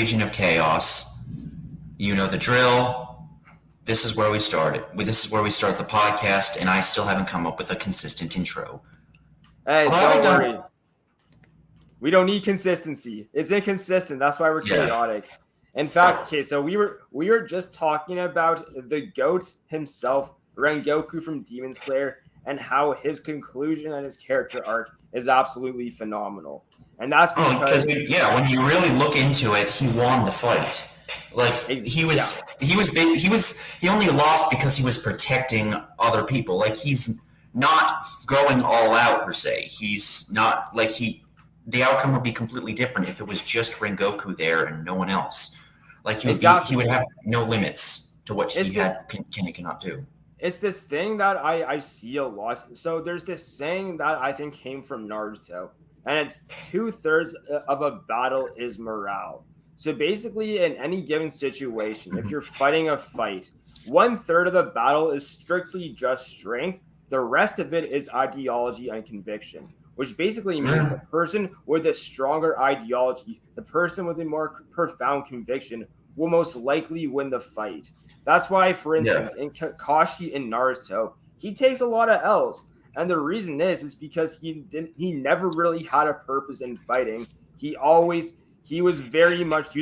Agent of Chaos. You know the drill. This is where we started. This is where we start the podcast, and I still haven't come up with a consistent intro. Hey, Although I haven't don't done- worry. We don't need consistency. It's inconsistent. That's why we're Yeah. chaotic. In fact, okay, so we were just talking about the GOAT himself, Rengoku from Demon Slayer, and how his conclusion and his character arc is absolutely phenomenal. And that's because when you really look into it, he won the fight. Like he only lost because he was protecting other people. Like he's not going all out per se. He's not like the outcome would be completely different if it was just Rengoku there and no one else. Like he would have no limits to what he can and cannot do. It's this thing that I see a lot. So there's this saying that I think came from Naruto, and it's 2/3 of a battle is morale. So basically, in any given situation, if you're fighting a fight, 1/3 of the battle is strictly just strength. The rest of it is ideology and conviction, which basically means the person with a stronger ideology, the person with a more profound conviction, will most likely win the fight. That's why, for instance, in Kakashi in Naruto, he takes a lot of L's. And the reason is because he never really had a purpose in fighting. He was very much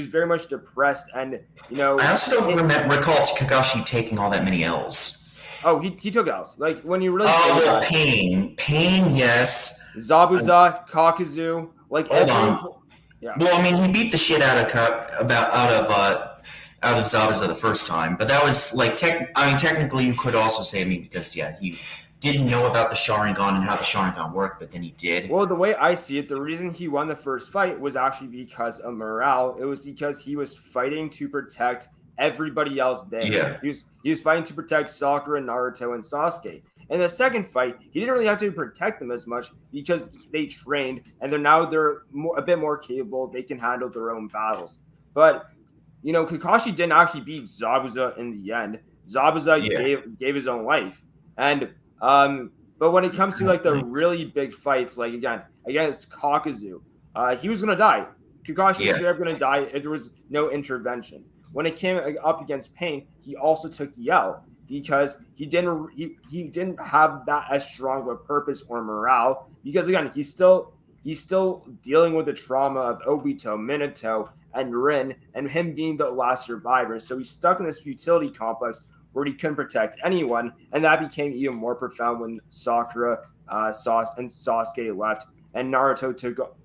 depressed, and I also don't recall Kakashi taking all that many L's. Oh, he took L's. Like when you really Pain, yes. Zabuza, Kakuzu, like hold on. Yeah. Well, I mean, he beat the shit out of Zabuza the first time, but that was like technically you could also say because he didn't know about the Sharingan and how the Sharingan worked, but then he did. Well, the way I see it, the reason he won the first fight was actually because of morale. It was because he was fighting to protect everybody else there. Yeah. He was fighting to protect Sakura, Naruto, and Sasuke. In the second fight, he didn't really have to protect them as much because they trained and they're a bit more capable. They can handle their own battles. But Kakashi didn't actually beat Zabuza in the end. Zabuza gave his own life. And but when it comes to like the really big fights, like again against Kakuzu, he was gonna die. Kakashi was straight up gonna die if there was no intervention. When it came up against Pain, he also took the L because he didn't have that as strong of a purpose or morale. Because again, he's still dealing with the trauma of Obito, Minato, and Rin, and him being the last survivor. So he's stuck in this futility complex where he couldn't protect anyone, and that became even more profound when Sakura, and Sasuke left, and Naruto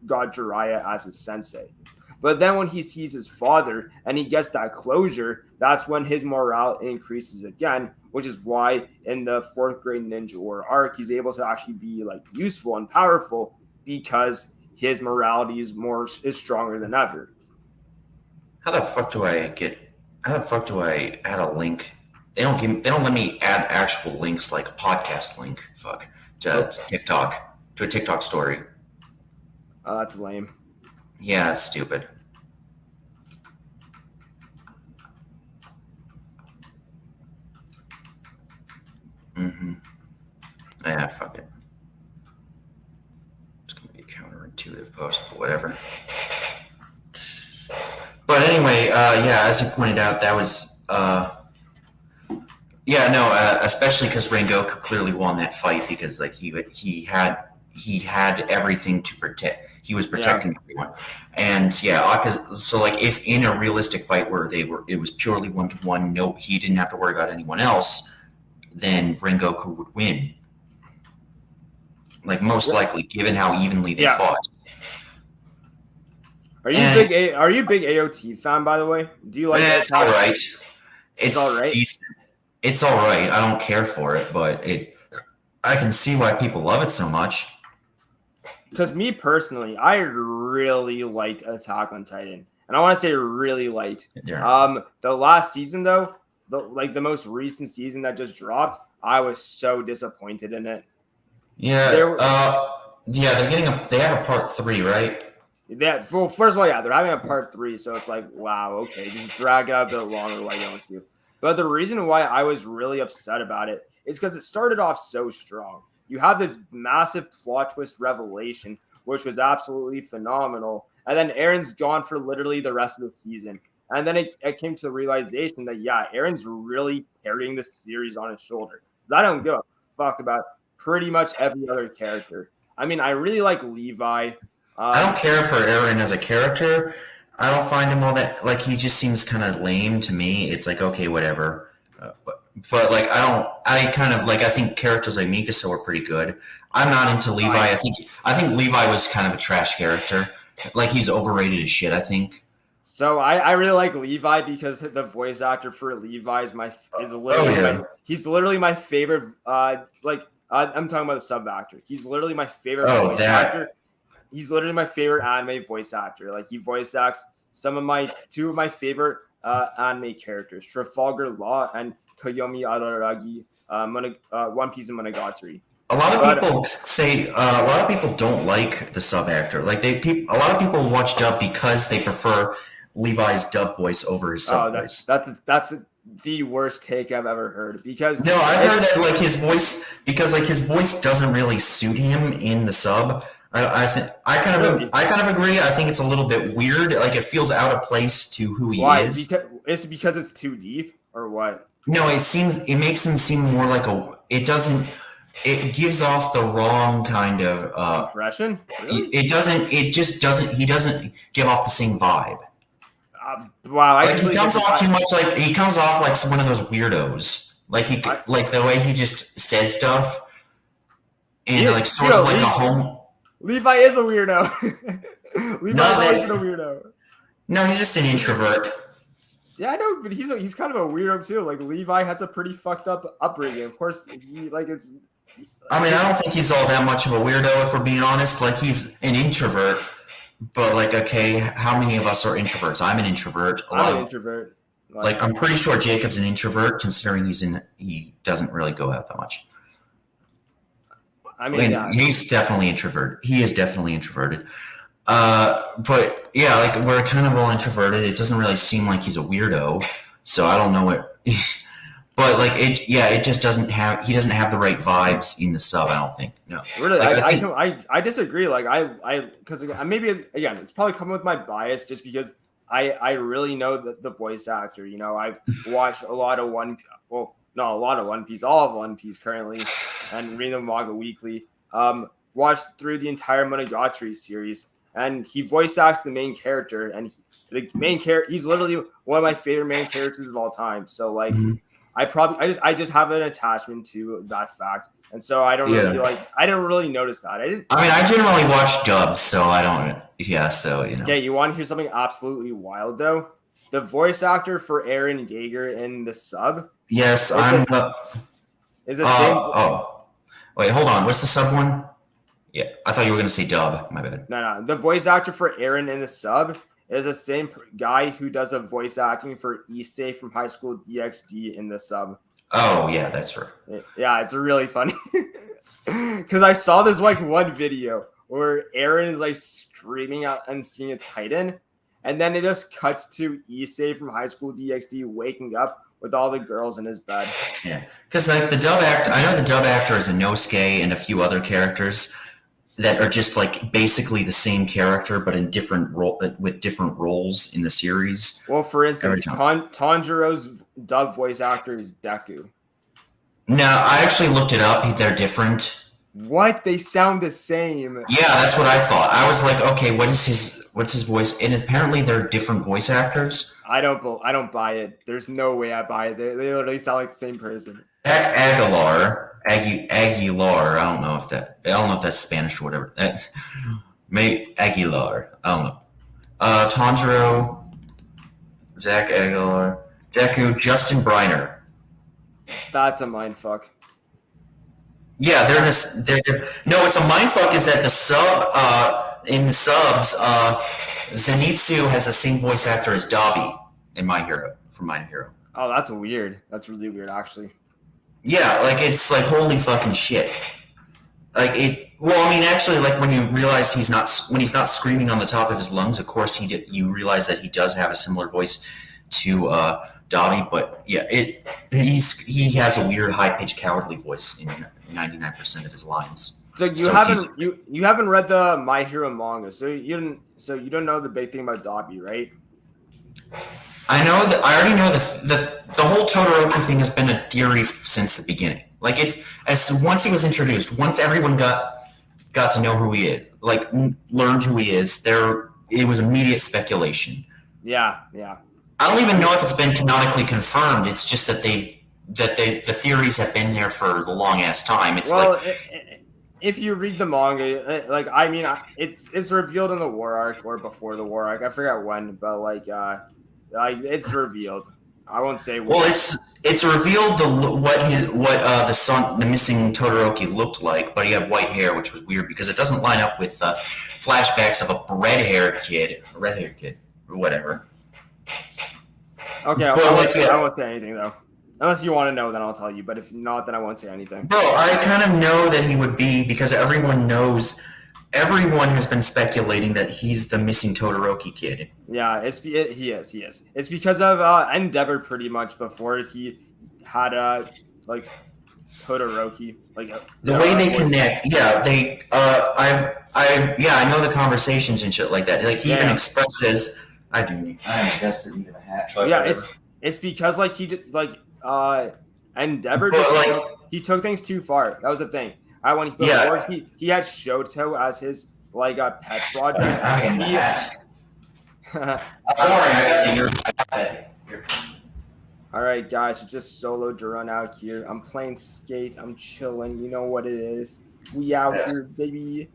got Jiraiya as his sensei. But then when he sees his father and he gets that closure, that's when his morale increases again, which is why in the 4th grade Ninja War arc, he's able to actually be like useful and powerful because his morality is stronger than ever. How the fuck do I add a link? They don't let me add actual links like a podcast link. To TikTok, to a TikTok story. Oh, that's lame. Yeah, it's stupid. Yeah, fuck it. It's gonna be a counterintuitive post, but whatever. But anyway, as you pointed out, that was especially because Rengoku clearly won that fight because like he had everything to protect. He was protecting everyone, and so like if in a realistic fight where it was purely 1-to-1, no, he didn't have to worry about anyone else, then Rengoku would win. Like most likely, given how evenly they fought. Are you a big AOT fan, by the way? Do you like that? It's all right. It's all right. Decent. It's all right. I don't care for it, but I can see why people love it so much. Because me personally, I really liked Attack on Titan, and I want to say really liked. Yeah. The last season though, the most recent season that just dropped, I was so disappointed in it. Yeah. They have a part 3, right? Well, first of all, they're having a part 3, so it's like, wow, okay, just drag it out a bit longer. Why don't you? But the reason why I was really upset about it is because it started off so strong. You have this massive plot twist revelation, which was absolutely phenomenal. And then Aaron's gone for literally the rest of the season. And then it came to the realization that, yeah, Aaron's really carrying this series on his shoulder. Because I don't give a fuck about pretty much every other character. I mean, I really like Levi. I don't care for Aaron as a character. I don't find him all that, like, he just seems kind of lame to me. It's like, okay, whatever. But like, I think characters like Mikasa were pretty good. I'm not into Levi. I think Levi was kind of a trash character. Like, he's overrated as shit, I think. So I really like Levi because the voice actor for Levi he's literally my favorite. I'm talking about the sub actor. He's literally my favorite voice actor. He's literally my favorite anime voice actor. Like, he voice acts two of my favorite anime characters, Trafalgar Law and Koyomi Araragi, One Piece and Monogatari. A lot of people don't like the sub actor. Like, a lot of people watch dub because they prefer Levi's dub voice over his sub voice. That's the worst take I've ever heard. Because no, I've heard that like his voice doesn't really suit him in the sub. I kind of agree. I think it's a little bit weird. Like, it feels out of place to who he is. Because it's too deep, or what? No, it makes him seem more like it gives off the wrong kind of impression. Really? He doesn't give off the same vibe. Wow, he comes off like one of those weirdos. Like the way he just says stuff, and like sort of like a home. Levi is a weirdo. Levi's a weirdo. No, he's just an introvert. Yeah, I know, but he's kind of a weirdo too. Like, Levi has a pretty fucked up upbringing. Of course, I mean, I don't think he's all that much of a weirdo, if we're being honest. Like, he's an introvert, but like, okay, how many of us are introverts? I'm an introvert. I'm an introvert. Like, I'm pretty sure Jacob's an introvert, considering he doesn't really go out that much. I mean, yeah. He's definitely introverted. He is definitely introverted. But yeah, like, we're kind of all introverted. It doesn't really seem like he's a weirdo. So I don't know what, but like, it just doesn't have, he doesn't have the right vibes in the sub. I don't think. No, really. I disagree. Like, because maybe it's probably coming with my bias just because I really know the voice actor. You know, I've watched a lot of all of One Piece currently, and reading the manga weekly. Watched through the entire Monogatari series, and he voice acts the main character, and he's literally one of my favorite main characters of all time. So like, I just have an attachment to that fact, and so I don't really notice that. I generally watch dubs, so I don't. Yeah, so you know. Okay, you want to hear something absolutely wild though? The voice actor for Eren Yeager in the sub. Yes, is the same. Oh, wait, hold on. What's the sub one? Yeah, I thought you were going to say dub. My bad. No. The voice actor for Eren in the sub is the same guy who does a voice acting for Issei from High School DxD in the sub. Oh, yeah, that's right. Yeah, it's really funny. Because I saw this like one video where Eren is like screaming out and seeing a Titan, and then it just cuts to Issei from High School DxD waking up with all the girls in his bed. Yeah, because like the dub actor, I know the dub actor is Inosuke and a few other characters that are just like basically the same character, but in different with different roles in the series. Well, for instance, Tanjiro's dub voice actor is Deku. No, I actually looked it up. They're different. What? They sound the same. Yeah, that's what I thought. I was like, okay, what's his voice? And apparently they're different voice actors. I don't buy it. There's no way I buy it. They literally sound like the same person. Aguilar. I don't know if that's Spanish or whatever. Aguilar. I don't know. Tanjiro, Zach Aguilar, Deku, Justin Briner. That's a mindfuck. Yeah, it's a mindfuck. Is that the sub in the subs? Zenitsu has the same voice actor as Dabi in My Hero from My Hero. Oh, that's weird. That's really weird, actually. Yeah, like it's like holy fucking shit. Like it. Well, I mean, actually, like when you realize he's not screaming on the top of his lungs, of course you realize that he does have a similar voice to Dobby, but yeah, he has a weird, high-pitched, cowardly voice in 99% of his lines. So you haven't read the My Hero manga, so you don't know the big thing about Dobby, right? I know that I already know the whole Todoroki thing has been a theory since the beginning. Like once he was introduced, once everyone got to know who he is, like learned who he is, it was immediate speculation. Yeah. I don't even know if it's been canonically confirmed. It's just that the theories have been there for the long ass time. It's if you read the manga, like I mean, it's revealed in the war arc or before the war arc. I forget when, but like it's revealed. I won't say when. Well, it's revealed the missing Todoroki looked like, but he had white hair, which was weird because it doesn't line up with flashbacks of a red-haired kid, or whatever. Okay, I won't say anything though. Unless you want to know, then I'll tell you. But if not, then I won't say anything. Bro, I kind of know that he would be because everyone has been speculating that he's the missing Todoroki kid. Yeah, he is. It's because of Endeavor pretty much before he had like Todoroki, like the way they connect. Yeah, I know the conversations and shit like that. Like he even expresses. I have a desperate need of a hat. But yeah, whatever. it's because like he just like Endeavor he took things too far. That was the thing. He had Shoto as his like a pet project. All right, guys, it's just solo to run out here. I'm playing skate. I'm chilling. You know what it is. We out here, baby.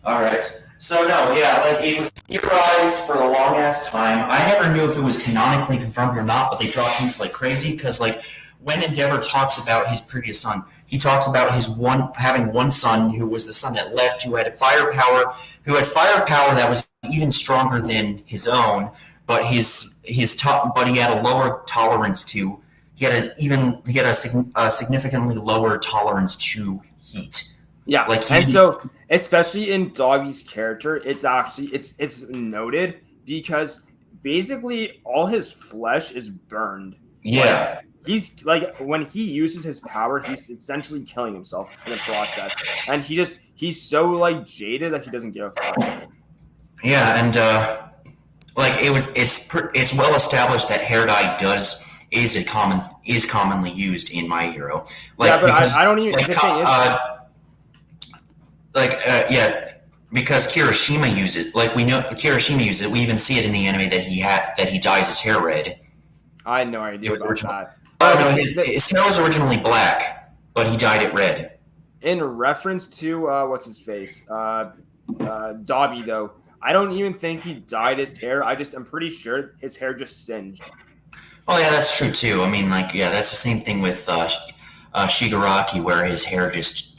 All right. So no, yeah, like it was theorized for a long ass time. I never knew if it was canonically confirmed or not, but they draw hints like crazy because like when Endeavor talks about his previous son, he talks about having one son who was the son that left, who had firepower that was even stronger than his own, but he had a lower tolerance to. He had a significantly lower tolerance to heat. Yeah, and so especially in Dobby's character, it's noted because basically all his flesh is burned. Yeah. Like, he's like when he uses his power, he's essentially killing himself in the process, and he's so like jaded that he doesn't give a fuck. Yeah, and like it's well established that hair dye is commonly used in My Hero. Like, yeah, but because, I don't even. Like, the thing is, because Kirishima uses it. Like we know Kirishima uses it. We even see it in the anime that he dyes his hair red. I had no idea about that. Oh no, his hair was originally black, but he dyed it red. In reference to what's his face, Dobby though, I don't even think he dyed his hair. I'm pretty sure his hair just singed. Oh yeah, that's true too. I mean, like yeah, that's the same thing with Shigaraki, where his hair just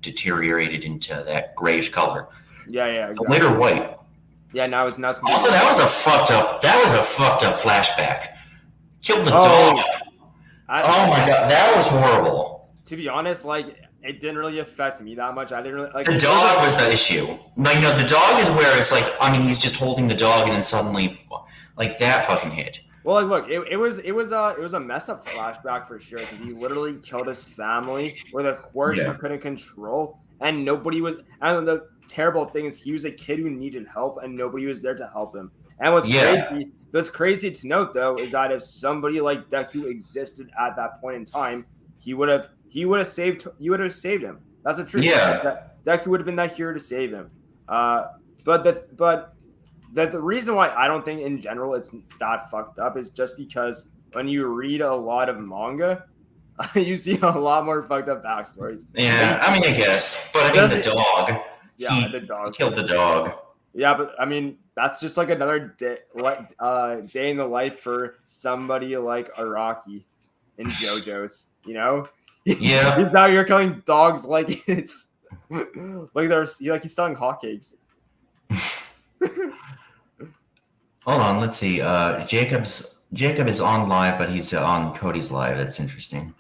deteriorated into that grayish color. Yeah, exactly. Later white. Yeah, now it's not. Also, that was a fucked up flashback. Killed the dog. Oh my god, that was horrible. To be honest, like it didn't really affect me that much. I didn't really like. The dog was the issue. Like no, the dog is where it's like. I mean, he's just holding the dog, and then suddenly, like that fucking hit. Well, like, look, it was a mess up flashback for sure because he literally killed his family with a quirk he couldn't control, and nobody was. And the terrible thing is, he was a kid who needed help, and nobody was there to help him. And what's crazy to note though is that if somebody like Deku existed at that point in time, he would have saved him. That's the truth. Yeah, Deku would have been that hero to save him. But the reason why I don't think in general it's that fucked up is just because when you read a lot of manga, you see a lot more fucked up backstories. Yeah, I mean, I guess. But I mean, the dog. Yeah, the dog. Killed the dog. Yeah, but I mean, that's just like another day in the life for somebody like Araki in JoJo's, you know? Yeah. He's out here killing dogs like it's like he's selling hotcakes. Hold on, let's see. Jacob is on live, but he's on Cody's live. That's interesting.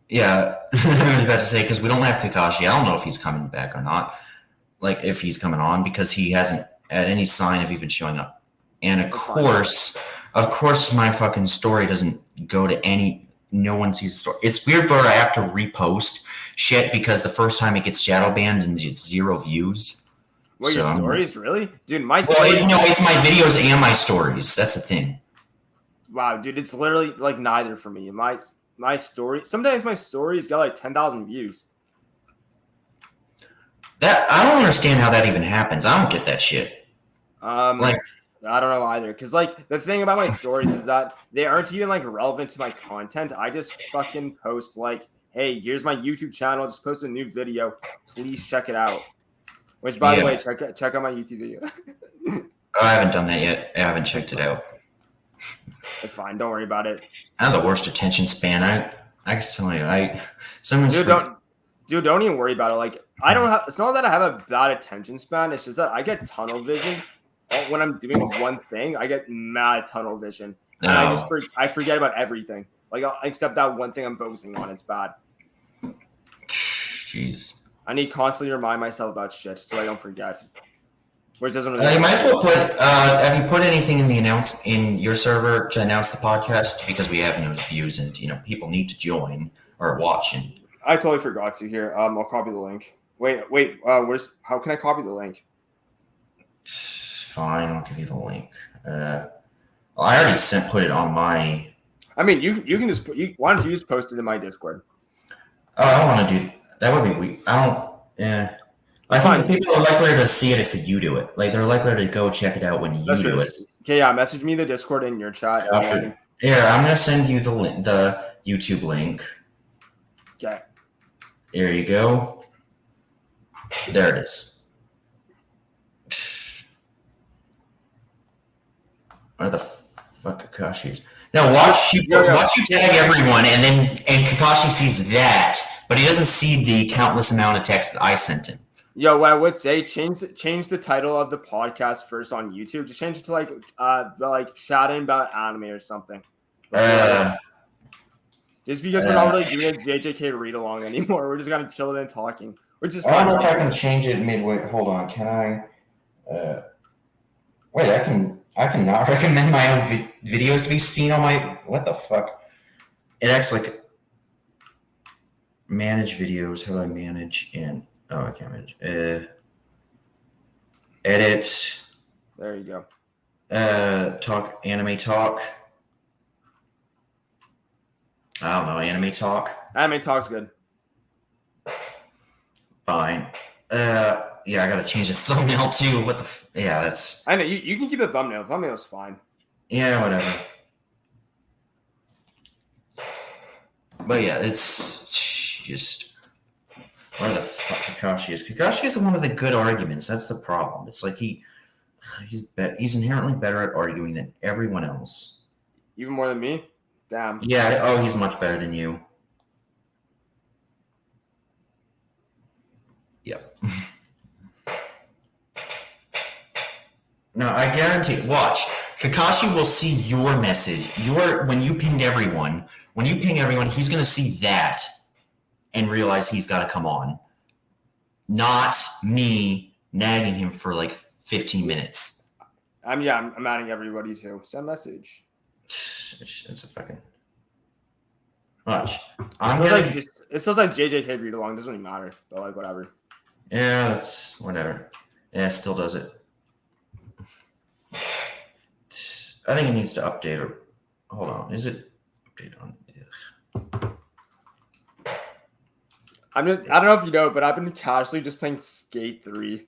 Yeah, I was about to say because we don't have Kakashi. I don't know if he's coming back or not. Like if he's coming on because he hasn't had any sign of even showing up. And of course, Of course, my fucking story doesn't go to any. No one sees the story. It's weird, but I have to repost shit because the first time it gets shadow banned and it's 0 views. What, your stories, really? Dude, my Well, stories... it's my videos and my stories. That's the thing. Wow, dude, it's literally like neither for me. My story... Sometimes my stories got like 10,000 views. That I don't understand how that even happens. I don't get that shit. Like, I don't know either. Because, like, the thing about my stories is that they aren't even, like, relevant to my content. I just fucking post, like, hey, here's my YouTube channel. Just post a new video. Please check it out. Which, by the way, check out my YouTube video. I haven't done that yet. I haven't checked it out. It's fine. Don't worry about it. I have the worst attention span. I can tell you. Dude, don't even worry about it. Like, I don't have... It's not that I have a bad attention span. It's just that I get tunnel vision. When I'm doing one thing, I get mad tunnel vision. And I forget about everything. Like, except that one thing I'm focusing on. It's bad. Jeez. I need to constantly remind myself about shit so I don't forget. Which doesn't really... you might as well put... have you put anything in your server to announce the podcast? Because we have no views and, people need to join or watch. And I totally forgot to here. I'll copy the link. Wait. How can I copy the link? Fine, I'll give you the link. I already put it on my... I mean, you can just put... Why don't you just post it in my Discord? Oh, I don't want to do... That would be weird. I don't... Yeah. I think the people are likely to see it if you do it. Like, they're likely to go check it out when you do it. Okay, yeah, message me the Discord in your chat. Here, I'm going to send you the YouTube link. Okay. There you go. There it is. Where the fuck Kakashi is? No, watch you tag everyone, and Kakashi sees that, but he doesn't see the countless amount of text that I sent him. Yo, what I would say, change the title of the podcast first on YouTube. Just change it to like chatting about anime or something. Just because we're not really doing a JJK read along anymore, we're just kind of chilling and talking, which is fine. I don't know if I can change it midway. Hold on, can I? Wait, I can not recommend my own videos to be seen on my... What the fuck? It acts like... Manage videos. How do I manage in... Oh, I can't manage. Edit. There you go. Anime talk. I don't know, anime talk. Anime talk's good. Fine. Yeah, I gotta change the thumbnail too. What the? Yeah, that's... I know, you can keep the thumbnail. Thumbnail's fine. Yeah, whatever. But yeah, it's just... Where the fuck Kakashi is? Kakashi is one of the good arguments. That's the problem. It's like he's inherently better at arguing than everyone else. Even more than me? Damn. Yeah, oh, he's much better than you. Yep. No, I guarantee. Watch. Kakashi will see your message. When you ping everyone, he's going to see that and realize he's got to come on. Not me nagging him for like 15 minutes. I'm adding everybody too. Send message. It's a fucking... Watch. It still like JJK read along. Doesn't really matter. But like, whatever. Yeah, it's whatever. Yeah, it still does it. I think it needs to update or... Hold on. Is it updated on... I don't know if you know, but I've been casually just playing Skate 3.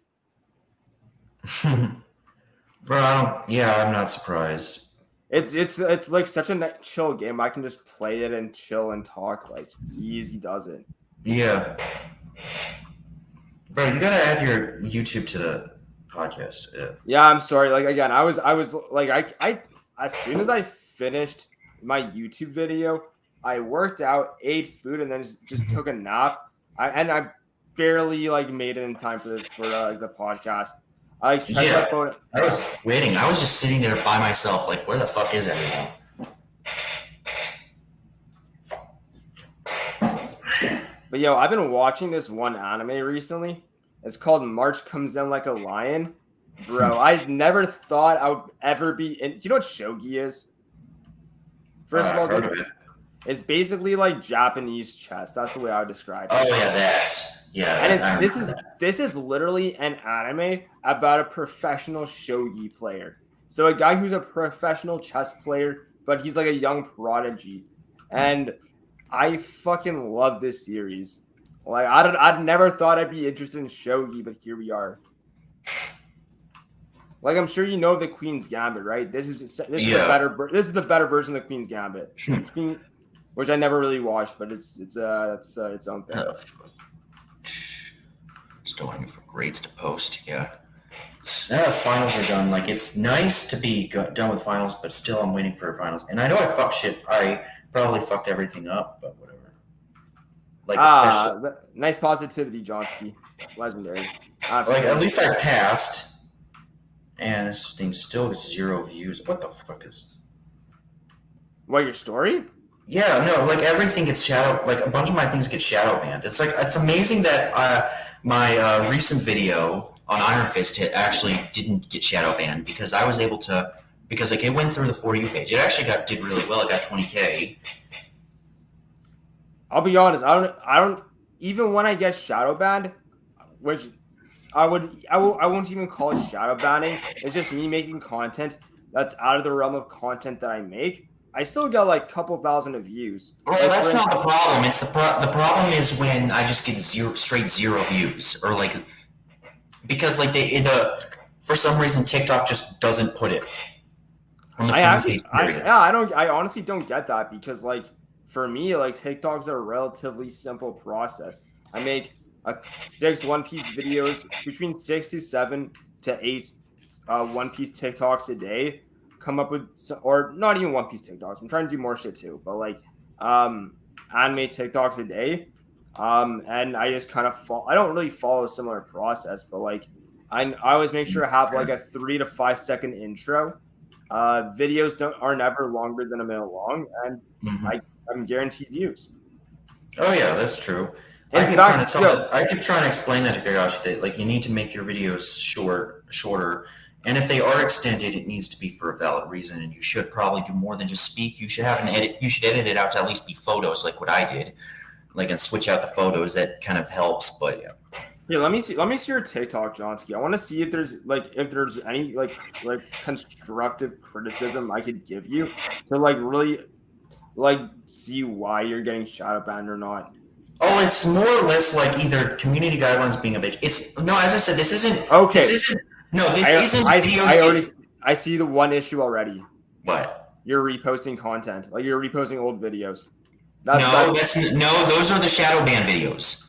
Bro, I'm not surprised. It's like such a chill game. I can just play it and chill and talk. Like, easy does it. Yeah. Bro, you gotta add your YouTube to the podcast. Yeah, I'm sorry. Like, again, I was like, I as soon as I finished my YouTube video, I worked out, ate food, and then just took a nap. I barely like made it in time for the podcast. I checked my phone. I was waiting. I was just sitting there by myself. Like, where the fuck is everyone? But yo, I've been watching this one anime recently. It's called March Comes In Like a Lion. Bro, I never thought I would ever be in... Do you know what shogi is? First of all, heard of it. it's basically like Japanese chess. That's the way I would describe it. Oh yeah, and this is literally an anime about a professional shogi player. So a guy who's a professional chess player, but he's like a young prodigy, and I fucking love this series. Like I'd never thought I'd be interested in shogi, but here we are. Like I'm sure you know the Queen's Gambit, right? This is the better version of the Queen's Gambit. Which I never really watched, but it's its own thing. Still waiting for grades to post. Yeah. Now the finals are done. Like it's nice to be done with finals, but still I'm waiting for finals. And I know I fucked shit. I probably fucked everything up, but whatever. Like nice positivity, Johnsky. Legendary. Absolutely. Like at least I passed. And this thing still gets 0 views. What the fuck is? What, your story? Yeah, no, like everything gets shadow. Like a bunch of my things get shadow banned. It's like it's amazing that my recent video on Iron Fist actually didn't get shadow banned because I was able to like it went through the For You page. It actually did really well. It got 20K. I'll be honest. I don't even when I get shadow banned, which I won't even call it shadow banning. It's just me making content that's out of the realm of content that I make. I still got like a couple thousand of views. Well, like, that's not the problem. It's the problem is when I just get straight zero views, or like because like for some reason TikTok just doesn't put it. I honestly don't get that because like for me like TikTok's a relatively simple process. I make 6 One Piece videos, between 6 to 7 to 8 One Piece TikToks a day. Come up with, or not even One Piece TikToks. I'm trying to do more shit too, but like anime TikToks a day. And I just kind of I don't really follow a similar process, but like I always make sure to have like a 3 to 5 second intro. Videos are never longer than a minute long, and I'm guaranteed views. Oh yeah, that's true. I keep trying to explain that to Kagashi that like you need to make your videos shorter, and if they are extended, it needs to be for a valid reason, and you should probably do more than just speak. You should have an edit. You should edit it out to at least be photos, like what I did, like and switch out the photos. That kind of helps, but yeah. Yeah, let me see your TikTok, Johnsky. I want to see if there's any like constructive criticism I could give you to like really like see why you're getting shadow banned or not. Oh, it's more or less like either community guidelines being a bitch. It's no, as I said, this isn't okay. This isn't. I see the one issue already. What? You're reposting content, like you're reposting old videos. Those are the shadow ban videos.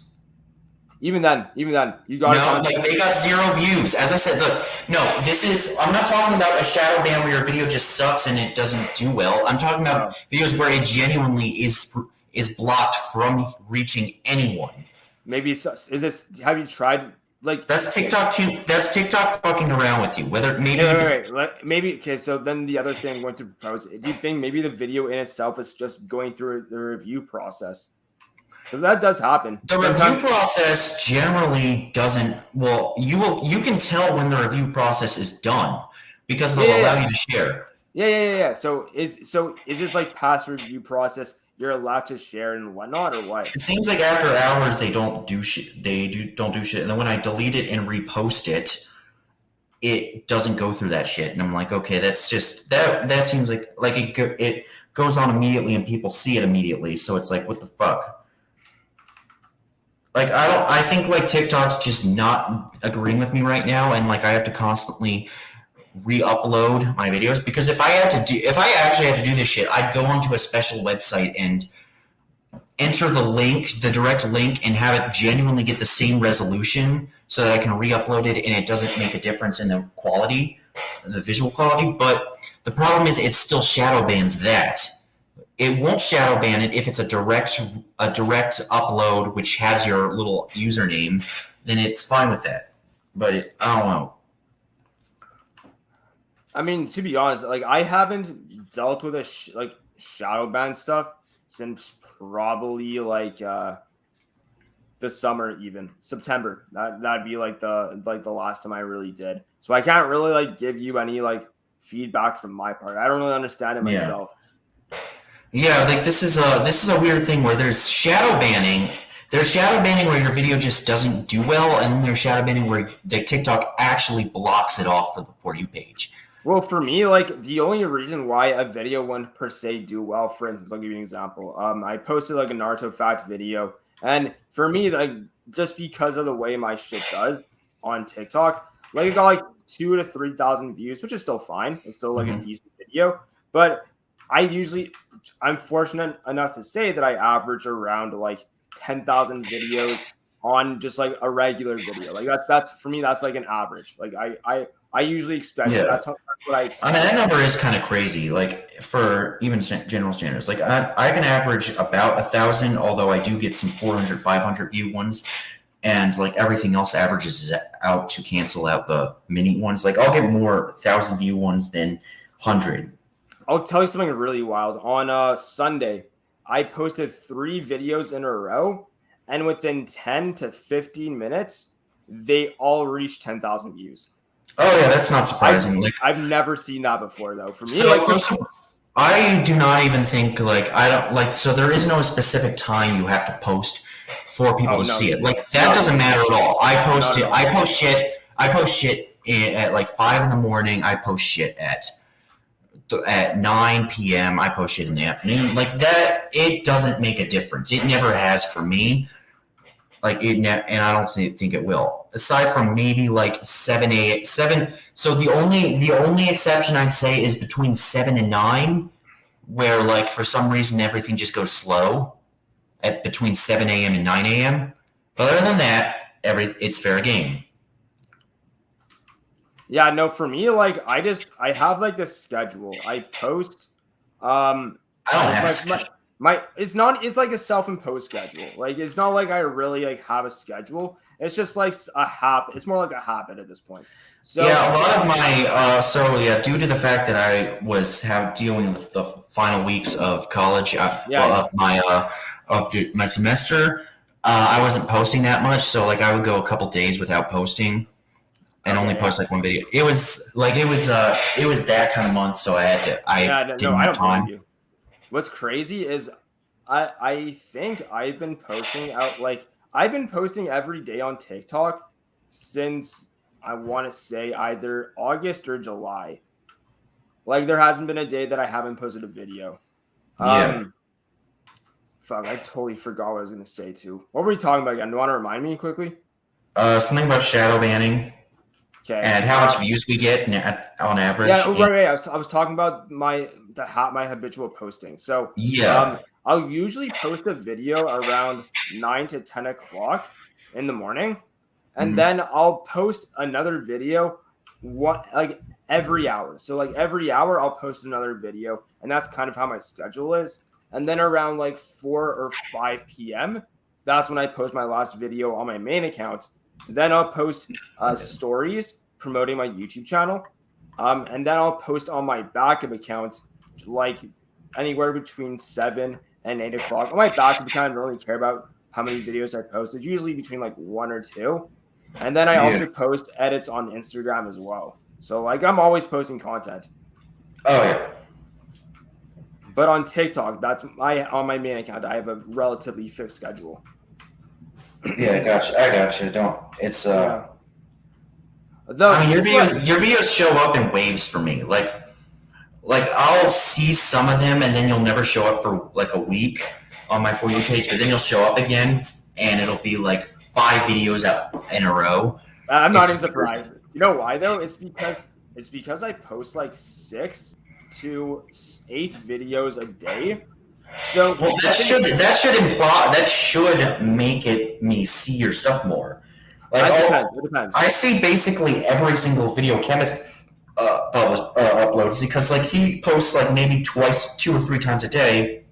Even then, you got they got 0 views. As I said, look, I'm not talking about a shadow ban where your video just sucks and it doesn't do well. I'm talking about videos where it genuinely is blocked from reaching anyone. Maybe have you tried like that's TikTok too? That's TikTok fucking around with you. Whether maybe maybe okay. So then the other thing I want to propose. Do you think maybe the video in itself is just going through the review process? Because that does happen. The review process generally doesn't. Well, you can tell when the review process is done because they'll allow you to share. Yeah. So is this like past review process? You're allowed to share and whatnot, or what? It seems like after hours they don't do shit. Don't do shit, and then when I delete it and repost it, it doesn't go through that shit. And I'm like, okay, that's just that. That seems like it goes on immediately, and people see it immediately. So it's like, what the fuck? Like I think like TikTok's just not agreeing with me right now, and like I have to constantly re-upload my videos because if I actually had to do this shit, I'd go onto a special website and enter the direct link, and have it genuinely get the same resolution so that I can re-upload it and it doesn't make a difference in the quality, the visual quality. But the problem is it still shadow bans that. It won't shadow ban it if it's a direct upload which has your little username. Then it's fine with that. But I don't know. I mean, to be honest, like I haven't dealt with shadow ban stuff since probably like the summer, even September. That'd be like the last time I really did. So I can't really like give you any like feedback from my part. I don't really understand it myself. Yeah, like this is a weird thing where there's shadow banning. There's shadow banning where your video just doesn't do well, and then there's shadow banning where the TikTok actually blocks it off for the For You page. Well, for me, like the only reason why a video wouldn't per se do well, for instance, I'll give you an example. I posted like a Naruto fact video, and for me, like just because of the way my shit does on TikTok, like it got like 2 to 3 thousand views, which is still fine. It's still like a decent video, but I'm fortunate enough to say that I average around like 10,000 videos on just like a regular video. Like that's for me, that's like an average. Like I usually expect Yeah. that's what I expect. I mean, that number is kind of crazy, like for even general standards. Like I can average about 1,000, although I do get some 400, 500 view ones, and like everything else averages out to cancel out the mini ones. Like I'll get more 1,000 view ones than 100. I'll tell you something really wild. On Sunday, I posted 3 videos in a row, and within 10 to 15 minutes, they all reached 10,000 views. Oh yeah, that's not surprising. I've never seen that before, though. For me, so I do not even think like I don't like. So there is no specific time you have to post for people to see it. Like that doesn't matter at all. I post it. I post shit. I post shit at like 5 in the morning. I post shit at 9 p.m. I post shit in the afternoon. Like that, it doesn't make a difference. It never has for me. Like and I don't think it will. Aside from maybe like 7. So the only exception I'd say is between 7 and 9, where like for some reason everything just goes slow at between 7 a.m. and 9 a.m. But other than that, it's fair game. Yeah, no, for me, like I have like this schedule. I post I don't have it's like a self-imposed schedule. Like it's not like I really like have a schedule. It's just like a habit. It's more like a habit at this point. So yeah, a lot of my due to the fact that I was dealing with the final weeks of college of my semester, I wasn't posting that much. So like I would go a couple days without posting and only post like one video. It was that kind of month, so I didn't have time. Believe you. What's crazy is I think I've been posting every day on TikTok since I want to say either August or July. Like there hasn't been a day that I haven't posted a video. Fuck, I totally forgot what I was gonna say too. What were we talking about again? Do you want to remind me quickly? Something about shadow banning. Okay. And how much views we get on average. Yeah, right. I was talking about my habitual posting. So I'll usually post a video around 9 to 10 o'clock in the morning, and then I'll post another video like every hour. So like every hour I'll post another video, and that's kind of how my schedule is. And then around like 4 or 5 p.m., that's when I post my last video on my main account. Then I'll post stories promoting my YouTube channel. And then I'll post on my backup account like anywhere between 7 and 8 o'clock. On my backup account, I don't really care about how many videos I post. It's usually between like 1 or 2. And then I also post edits on Instagram as well. So like I'm always posting content. Oh yeah. But on TikTok, on my main account, I have a relatively fixed schedule. Yeah, I got you. I mean, your videos show up in waves for me. Like I'll see some of them, and then you'll never show up for like a week on my For You page, but then you'll show up again, and it'll be like 5 videos out in a row. I'm not even surprised. You know why though? It's because I post like 6 to 8 videos a day. So that should make me see your stuff more. Like it depends. I see basically every single video Chemist uploads because like he posts like maybe 2 or 3 times a day,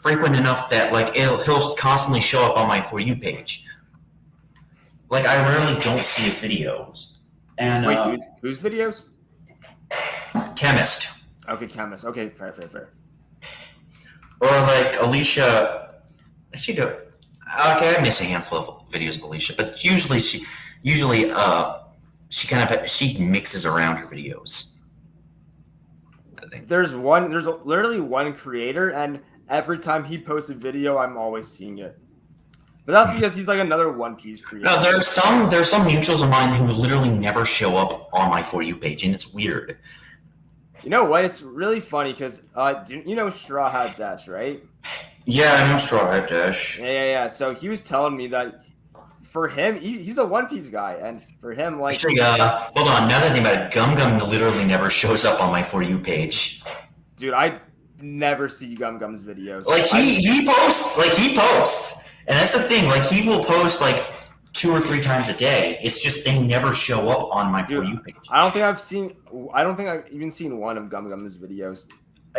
frequent enough that like he'll constantly show up on my For You page. Like I rarely don't see his videos. And wait, whose videos? Chemist. Okay, Chemist. Okay, fair. Or like Alicia, she do. Okay, I miss a handful of videos of Alicia, but usually she mixes around her videos. There's literally one creator, and every time he posts a video, I'm always seeing it. But that's because he's like another One Piece creator. No, there's some mutuals of mine who literally never show up on my For You page, and it's weird. You know what? It's really funny because you know Straw Hat Dash, right? Yeah, I know Straw Hat Dash. Yeah. So he was telling me that for him, he's a One Piece guy, and for him, like, actually, hold on. Now that I think about it, Gum Gum literally never shows up on my For You page. Dude, I never see Gum Gum's videos. Like he posts, and that's the thing. Like he will post like 2 or 3 times a day. It's just they never show up on my For You page. I don't think I've even seen one of Gum Gum's videos.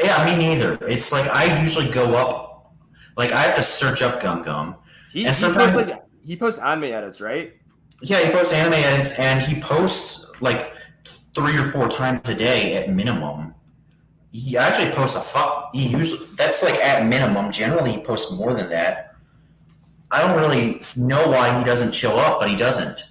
Yeah, me neither. It's like I usually go up, like I have to search up Gum Gum. He posts anime edits, right? Yeah, he posts anime edits, and he posts like 3 or 4 times a day at minimum. He actually posts that's like at minimum. Generally, he posts more than that. I don't really know why he doesn't show up, but he doesn't.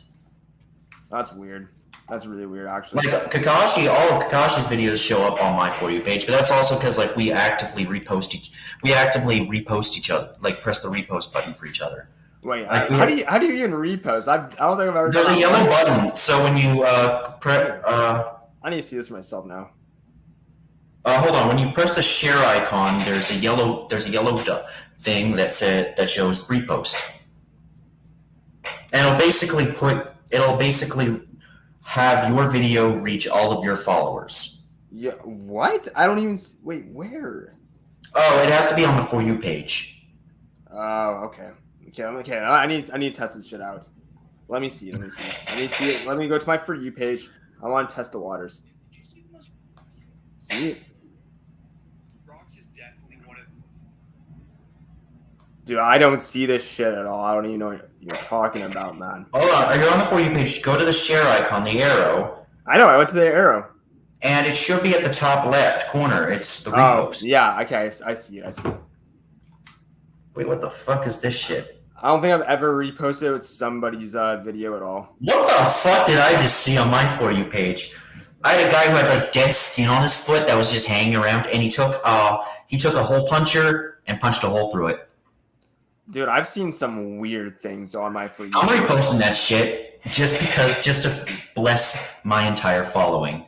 That's weird. That's really weird, actually. Like Kakashi, all of Kakashi's videos show up on my For You page, but that's also because like we actively repost each other, like press the repost button for each other. Wait, like, how do you even repost? I don't think I've ever. There's a yellow button, so when you I need to see this for myself now. Hold on. When you press the share icon, there's a yellow thing that shows repost, and it'll basically have your video reach all of your followers. Yeah. What? I don't even. Wait, where? Oh, it has to be on the For You page. Oh, okay. Okay. I need to test this shit out. Let me see it. Let me go to my For You page. I want to test the waters. See? Dude, I don't see this shit at all. I don't even know what you're talking about, man. Hold on. You're on the For You page. Go to the share icon, the arrow. I know. I went to the arrow. And it should be at the top left corner. It's the repost. Oh, yeah. Okay. I see it. Wait, what the fuck is this shit? I don't think I've ever reposted with somebody's video at all. What the fuck did I just see on my For You page? I had a guy who had like dead skin on his foot that was just hanging around, and he took a hole puncher and punched a hole through it. Dude, I've seen some weird things on my For You. I'm reposting that shit just to bless my entire following.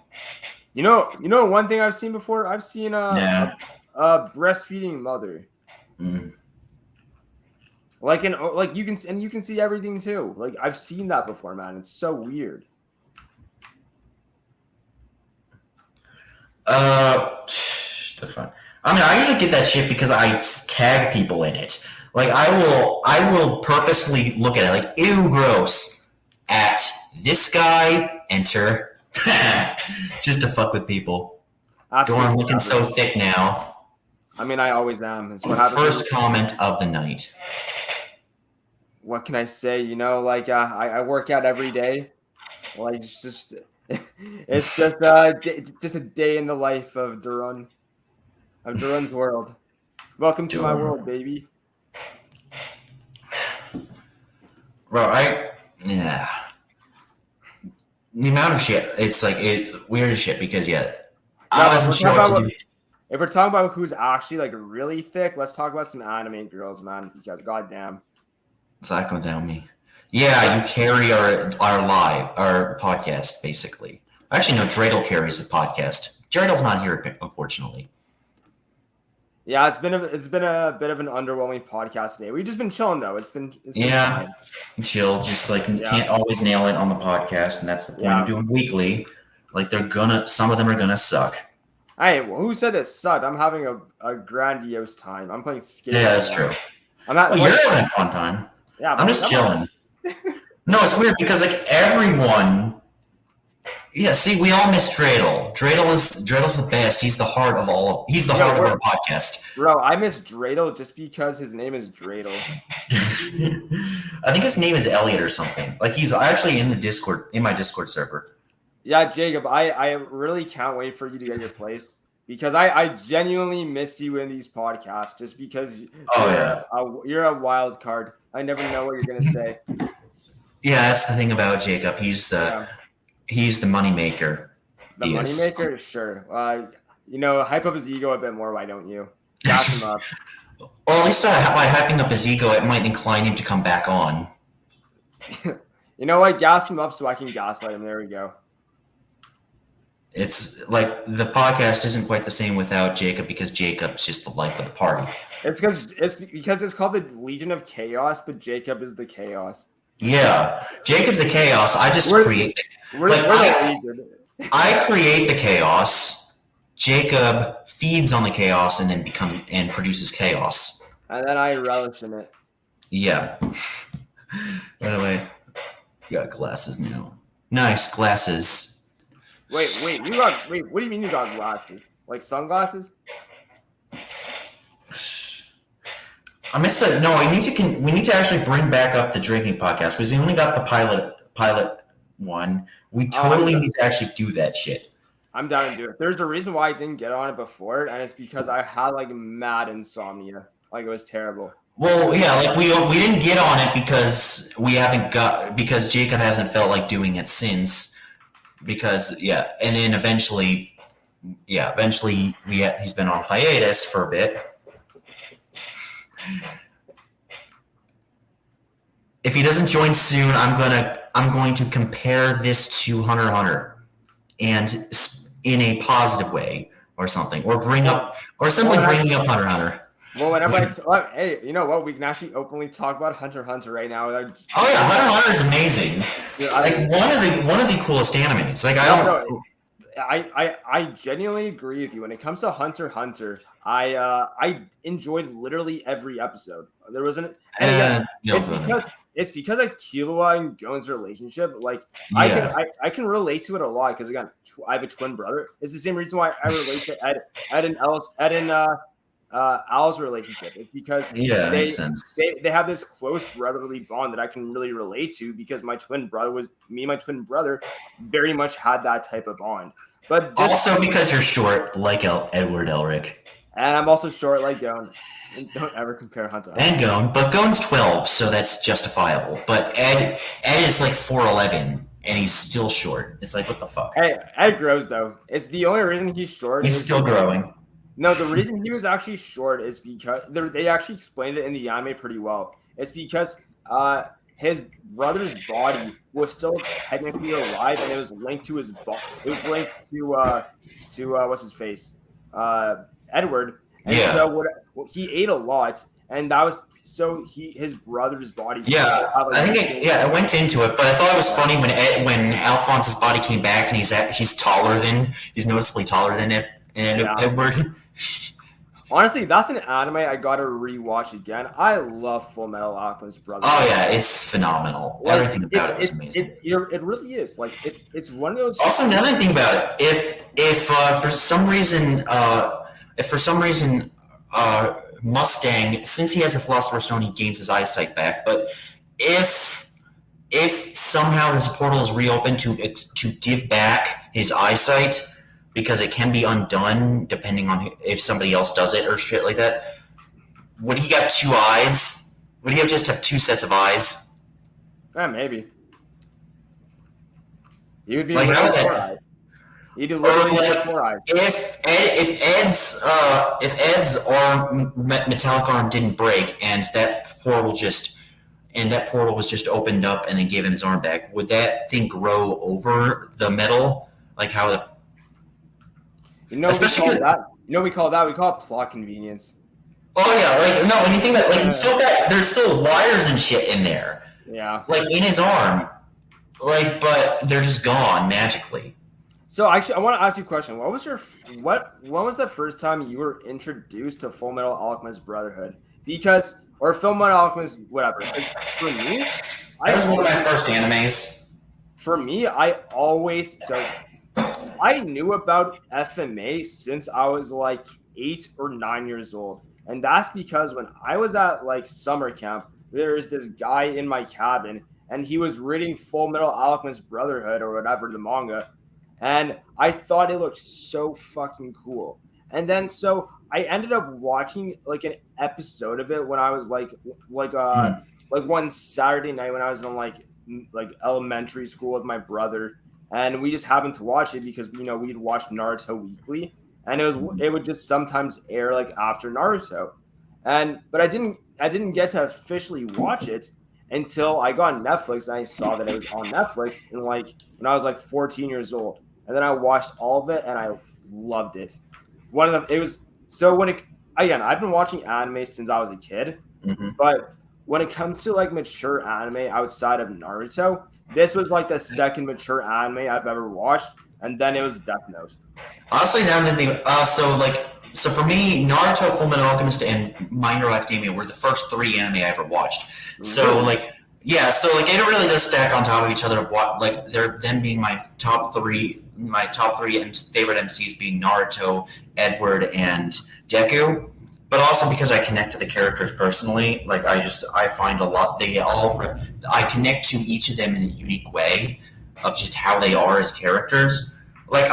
You know one thing I've seen before? I've seen a breastfeeding mother. Mm. You can see everything too. Like I've seen that before, man. It's so weird. The fuck. I mean, I usually get that shit because I tag people in it. Like I will purposely look at it like, ew, gross. At this guy, enter, just to fuck with people. Absolutely. Dorm looking so thick now. I mean, I always am. It's what happens. First comment of the night. What can I say? You know, like I work out every day. Like it's just a day in the life of Durun, of Durun's world. Welcome to my world, baby. Bro, the amount of shit, it's like weird as shit because I wasn't sure what to do. If we're talking about who's actually like really thick, let's talk about some anime girls, man. Because goddamn. What's that going down me? Yeah, you carry our podcast, basically. Actually, no, Dreidel carries the podcast. Dreidel not here, unfortunately. Yeah, it's been a bit of an underwhelming podcast today. We've just been chilling though. It's been fine. Chill. Just like you can't always nail it on the podcast, and that's the point of doing weekly. Like some of them are gonna suck. Hey, well, who said it sucked? I'm having a grandiose time. I'm playing skate. Yeah, that's true. I'm not. You're having a fun time. Yeah, I'm just chilling. No, it's weird because like everyone. Yeah, see, we all miss Dreidel. Dreidel Dreidel the best. He's the heart of all. He's the heart of our podcast. Bro, I miss Dreidel just because his name is Dreidel. I think his name is Elliot or something. Like he's actually in my Discord server. Yeah, Jacob, I really can't wait for you to get your place because I genuinely miss you in these podcasts just because you're a wild card. I never know what you're gonna say. Yeah, that's the thing about Jacob. He's the money maker. The money maker, sure. hype up his ego a bit more. Why don't you? Gas him up. Or at least by hyping up his ego, it might incline him to come back on. You know what? Gas him up so I can gaslight him. There we go. It's like the podcast isn't quite the same without Jacob because Jacob's just the life of the party. It's because it's called the Legion of Chaos, but Jacob is the chaos. Yeah, Jacob's the chaos. I just create. I create the chaos. Jacob feeds on the chaos and then produces chaos. And then I relish in it. Yeah. By the way, you got glasses now. Nice glasses. Wait, what do you mean you got glasses? Like sunglasses? I missed that. No, we need to actually bring back up the drinking podcast because we only got the pilot one. We totally need to actually do that shit. I'm down to do it. There's a reason why I didn't get on it before, and it's because I had like mad insomnia. Like it was terrible. Well, yeah, like we didn't get on it because because Jacob hasn't felt like doing it since. Because and then eventually he's been on hiatus for a bit. If he doesn't join soon, I'm going to compare this to Hunter x Hunter, and in a positive way or something, or bringing up Hunter x Hunter. Well, whenever hey, you know what? We can actually openly talk about Hunter x Hunter right now. Hunter x Hunter is amazing. Yeah, one of the coolest animes. Like I genuinely agree with you. When it comes to Hunter x Hunter, I enjoyed literally every episode. There wasn't, and again, it's because of Killua and Gon's relationship. Like I can relate to it a lot because again, I have a twin brother. It's the same reason why I relate to Ed and Al's relationship. It's because makes sense. They have this close brotherly bond that I can really relate to because my twin brother very much had that type of bond. But also because you're short, like Edward Elric. And I'm also short like Gon. Don't ever compare Hunter. And Gon, but Gon's 12, so that's justifiable. But Ed is like 4'11", and he's still short. It's like, what the fuck? Hey, Ed grows though. It's the only reason he's short. He's still growing. No, the reason he was actually short is because they actually explained it in the anime pretty well. It's because his brother's body was still technically alive, and it was linked to his body. It was linked to what's his face, Edward. And so he ate a lot, and that was his brother's body. Yeah, I think it went into it, but I thought it was funny when Alphonse's body came back, and he's noticeably taller than Edward. Honestly, that's an anime I gotta rewatch again. I love Full Metal Alchemist Brotherhood. Oh yeah, it's phenomenal. Like, everything about it is amazing. It really is. Like it's one of those. Also, another thing about it, if for some reason Mustang, since he has the Philosopher's Stone, he gains his eyesight back. But if somehow his portal is reopened to give back his eyesight, because it can be undone depending on if somebody else does it or shit like that. Would he have 2 eyes? Would he just have 2 sets of eyes? Yeah, maybe. He would be like 4 eyes. He'd literally have 4 eyes. If Ed's arm, metallic arm didn't break, and that portal was just opened up and then gave him his arm back, would that thing grow over the metal? Like how the we call that. We call it plot convenience. Oh yeah, when you think about there's still wires and shit in there. Yeah. Like in his arm. But they're just gone magically. So actually I want to ask you a question. When was the first time you were introduced to Full Metal Alchemist Brotherhood? Or Full Metal Alchemist, whatever. For me, that was one of my first animes. For me, I knew about FMA since I was like 8 or 9 years old. And that's because when I was at summer camp, there was this guy in my cabin and he was reading Full Metal Alchemist Brotherhood or whatever, the manga. And I thought it looked so fucking cool. And then so I ended up watching an episode of it when I was one Saturday night when I was in elementary school with my brother. And we just happened to watch it because we'd watch Naruto weekly, and it would just sometimes air like after Naruto, but I didn't get to officially watch it until I got Netflix and I saw that it was on Netflix and like when I was like 14 years old, and then I watched all of it and I loved it. It was so when it again I've been watching anime since I was a kid, Mm-hmm. but when it comes to like mature anime outside of Naruto, this was like the second mature anime I've ever watched, and then it was Death Note. Honestly, now that they so for me, Naruto, Fullmetal Alchemist, and My Hero Academia were the first 3 anime I ever watched. So like, yeah, so like it really does stack on top of each other. Of what like they're them being my top three favorite MCs being Naruto, Edward, and Deku. But also because I connect to the characters personally, like I find a lot I connect to each of them in a unique way of just how they are as characters. Like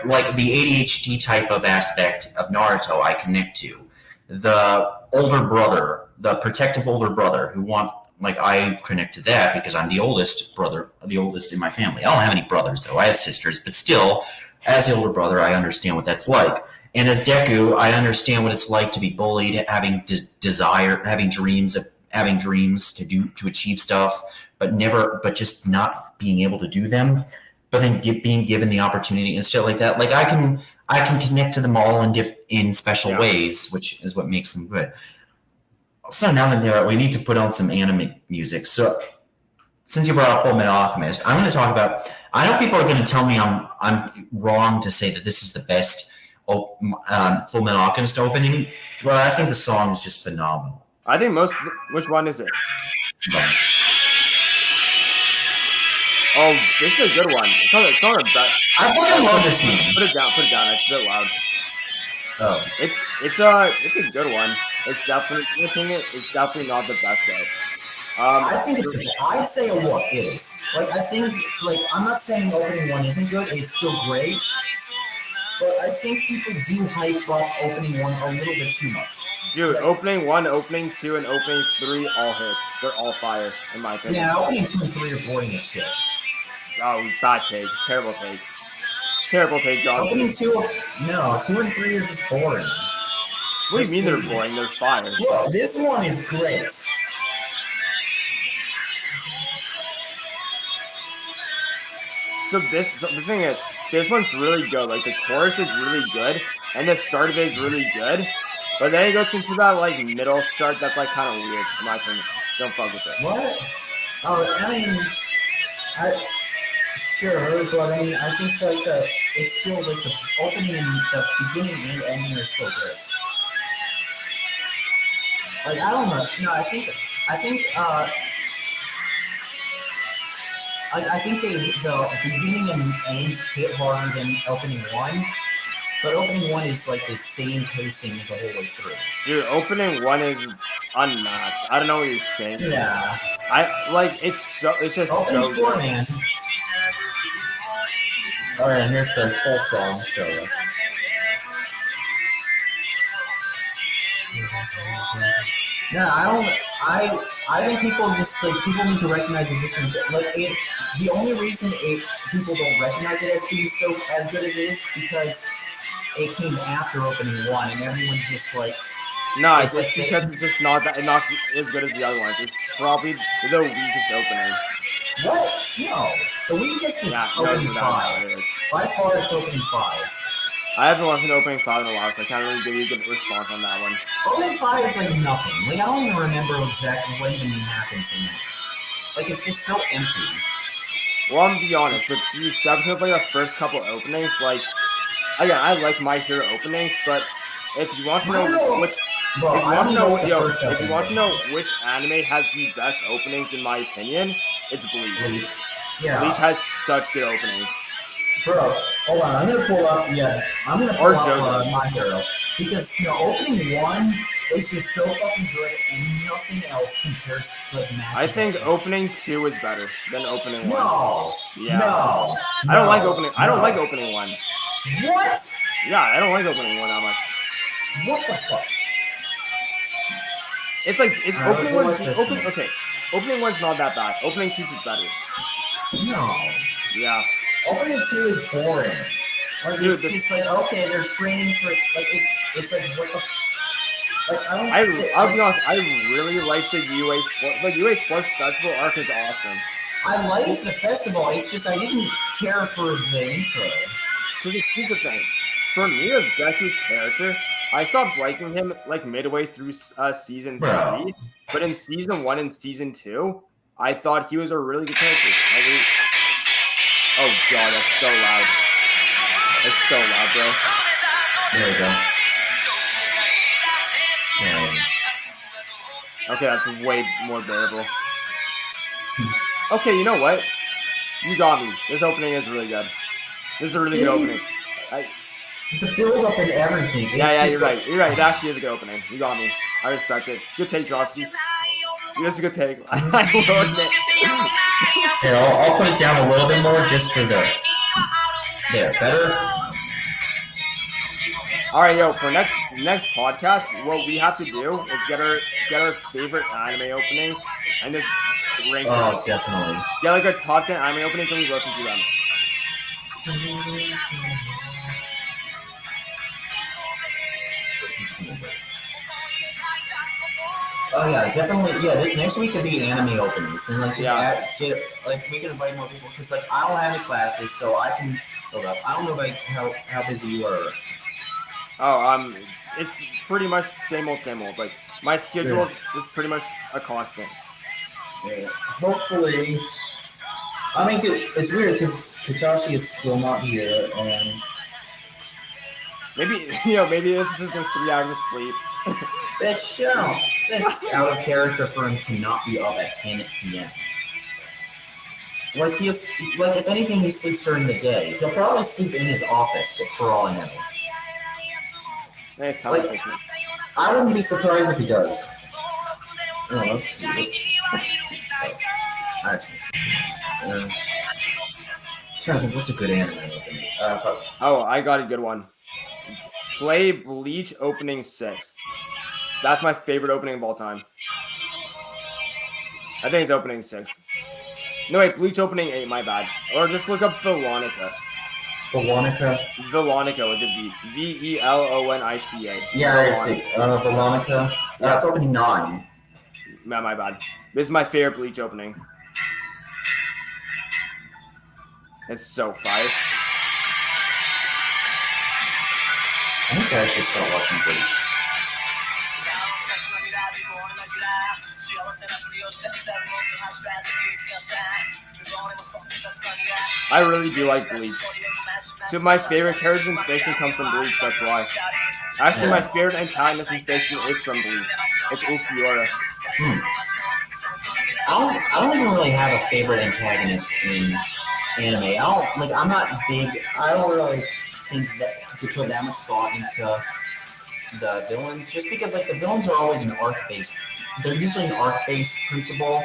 like the ADHD type of aspect of Naruto, I connect to the older brother, the protective older brother who I connect to that because I'm the oldest brother, the oldest in my family. I don't have any brothers though; I have sisters, but still, as the older brother, I understand what that's like. And as Deku, I understand what it's like to be bullied, having desire, having dreams to achieve stuff, but just not being able to do them. But then being given the opportunity and stuff like that, like I can connect to them all in special ways, which is what makes them good. So now that we need to put on some anime music. So since you brought up Fullmetal Alchemist, I'm going to talk about. I know people are going to tell me I'm wrong to say that this is the best Fullmetal Alchemist opening, but I think the song is just phenomenal. I think Which one is it? Oh, this is a good one. It's not a bad. I fucking love this name. Put it down. It's a bit loud. Oh, it's a good one. It's definitely not the best though. I think I'd say it is. Like I think I'm not saying opening 1 isn't good. It's still great. But I think people do hype up opening 1 a little bit too much. Dude, opening 1, opening 2, and opening 3 all hits. They're all fire, in my opinion. Yeah, opening 2 and 3 are boring as shit. Oh, bad take. Terrible take. Terrible take, John. Opening 2 and 3 are just boring. What do you mean they're boring? They're fire. Look, this one is great. So the thing is, this one's really good. Like the chorus is really good, and the start of it is really good. But then it goes into that like middle start that's like kind of weird, in my opinion. Don't fuck with it. What? Oh, I mean, sure, but I mean, I think like it's still like the opening, the beginning and ending are still great. Like I don't know. No, I think the beginning and end hit harder than opening 1, but opening 1 is like the same pacing the whole way through. Dude, opening 1 is unmatched. I don't know what you're saying. Yeah. It's just opening 4, man. All right, and here's the full song. So. No, I think people need to recognize that this one. The only reason people don't recognize it as being as good as it is because it came after opening 1, and everyone's just like. No, it's because it's just not as good as the other ones. It's probably the weakest opening. What? No, the weakest is opening 5. By far, it's opening 5. I haven't watched an opening 5 in a while, so I can't really give you a good response on that one. Opening 5 is like nothing. Like I don't even remember exactly what even happens in it. Like it's just so empty. Well, I'm gonna be honest, with these definitely like the first couple openings, like again, I like My Hero openings, but if you want to know if you want to know which anime has the best openings in my opinion, it's Bleach. Yeah. Bleach has such good openings. Bro, hold on. I'm gonna pull up. My Hero because opening 1 is just so fucking good, and nothing else compares to the match. I think opening 2 is better than opening 1. No. Yeah. No. I don't like opening. I don't like opening 1. What? Yeah, I don't like opening 1 that much. What the fuck? It's like opening 1. Opening 1's not that bad. Opening 2 is better. No. Yeah. Opening 2 is boring. Like, Dude, it's just like, okay, they're training for, like, it's like, what the, like, I'll be honest, I really like the UA Sports, like, UA Sports Festival arc is awesome. I like the festival, it's just I didn't care for the intro. Because here's the thing. For me, as Deku's character, I stopped liking him, like, midway through season 3. But in season 1 and season 2, I thought he was a really good character. Oh, God, that's so loud. It's so loud, bro. There we go. Okay, that's way more bearable. Okay, you know what? You got me. This opening is really good. This is a really good opening. The build up and everything. Yeah, you're right. You're right. It actually is a good opening. You got me. I respect it. Good take, Drosky. That's a good take. I love it. Here, I'll put it down a little bit more just for the. There, better. All right, yo. For next podcast, what we have to do is get our favorite anime openings and just rank them. Oh, definitely. Yeah, like our top 10 anime openings, and we listen to them. Oh yeah, definitely. Yeah, next week could be anime openings, and like just we can invite more people because like I don't have any classes, so I can build up. I don't know like how busy you are. Oh, it's pretty much same old. Like my schedule is pretty much a constant. Yeah. Hopefully, I mean it's weird because Kakashi is still not here, and maybe this isn't 3 hours of sleep. That's out of character for him to not be up at 10 p.m. Like if anything, he sleeps during the day. He'll probably sleep in his office for all I know. Nice time. Like, I wouldn't be surprised if he does. Oh, let's see. Actually, just trying to think, what's a good anime opening? Oh, I got a good one. Play Bleach opening 6. That's my favorite opening of all time. I think it's opening 6. No, wait, Bleach opening 8, my bad. Or just look up Velonica. Velonica with a V. V-E-L-O-N-I-C-A. Yeah, I see. Velonica. That's opening 9. My bad. This is my favorite Bleach opening. It's so fire. I think I should start watching Bleach. I really do like Bleach. Two of my favorite characters in fiction come from Bleach, that's why. Actually, my favorite antagonist in fiction is from Bleach. It's Ulquiorra. I don't even really have a favorite antagonist in anime. I'm not big. I don't really think that to put that much thought into the villains, just because like the villains are always an arc-based. They're usually an arc-based principle.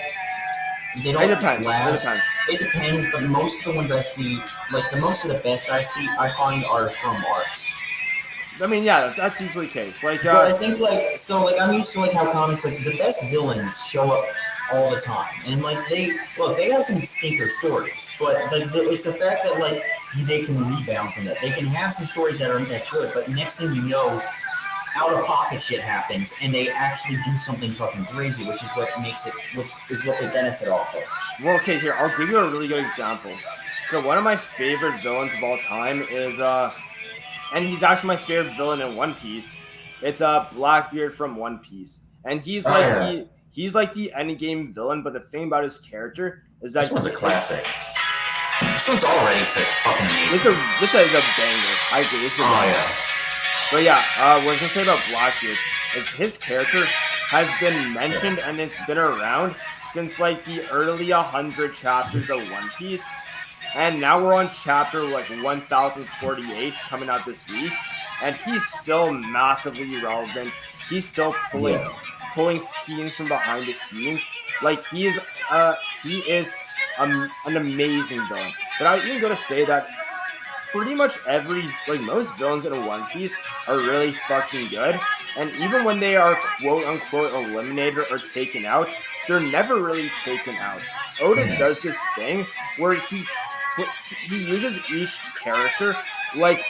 They don't last. It depends, but most of the ones I see, like the most of the best I see, I find are from arcs. I mean, yeah, that's usually the case. Like, but I think I'm used to like how comics like the best villains show up all the time, and like they have some stinker stories, but like it's the fact that like they can rebound from that. They can have some stories that aren't that good, but next thing you know, out of pocket shit happens, and they actually do something fucking crazy, which is what they benefit off of. Well, okay, here I'll give you a really good example. So one of my favorite villains of all time is and he's actually my favorite villain in One Piece. It's Blackbeard from One Piece, and he's he's like the endgame villain. But the thing about his character is that this one's a classic. This one's already fucking amazing. This is a banger. I agree. This is a banger. Yeah. But yeah, what I was gonna say about Blackbeard is his character has been mentioned and it's been around since like the early 100 chapters of One Piece. And now we're on chapter like 1048 coming out this week, and he's still massively relevant. He's still pulling scenes from behind the scenes. Like he is an amazing villain. But I would even go to say that pretty much most villains in One Piece are really fucking good. And even when they are quote unquote eliminated or taken out, they're never really taken out. Oda does this thing where he uses each character like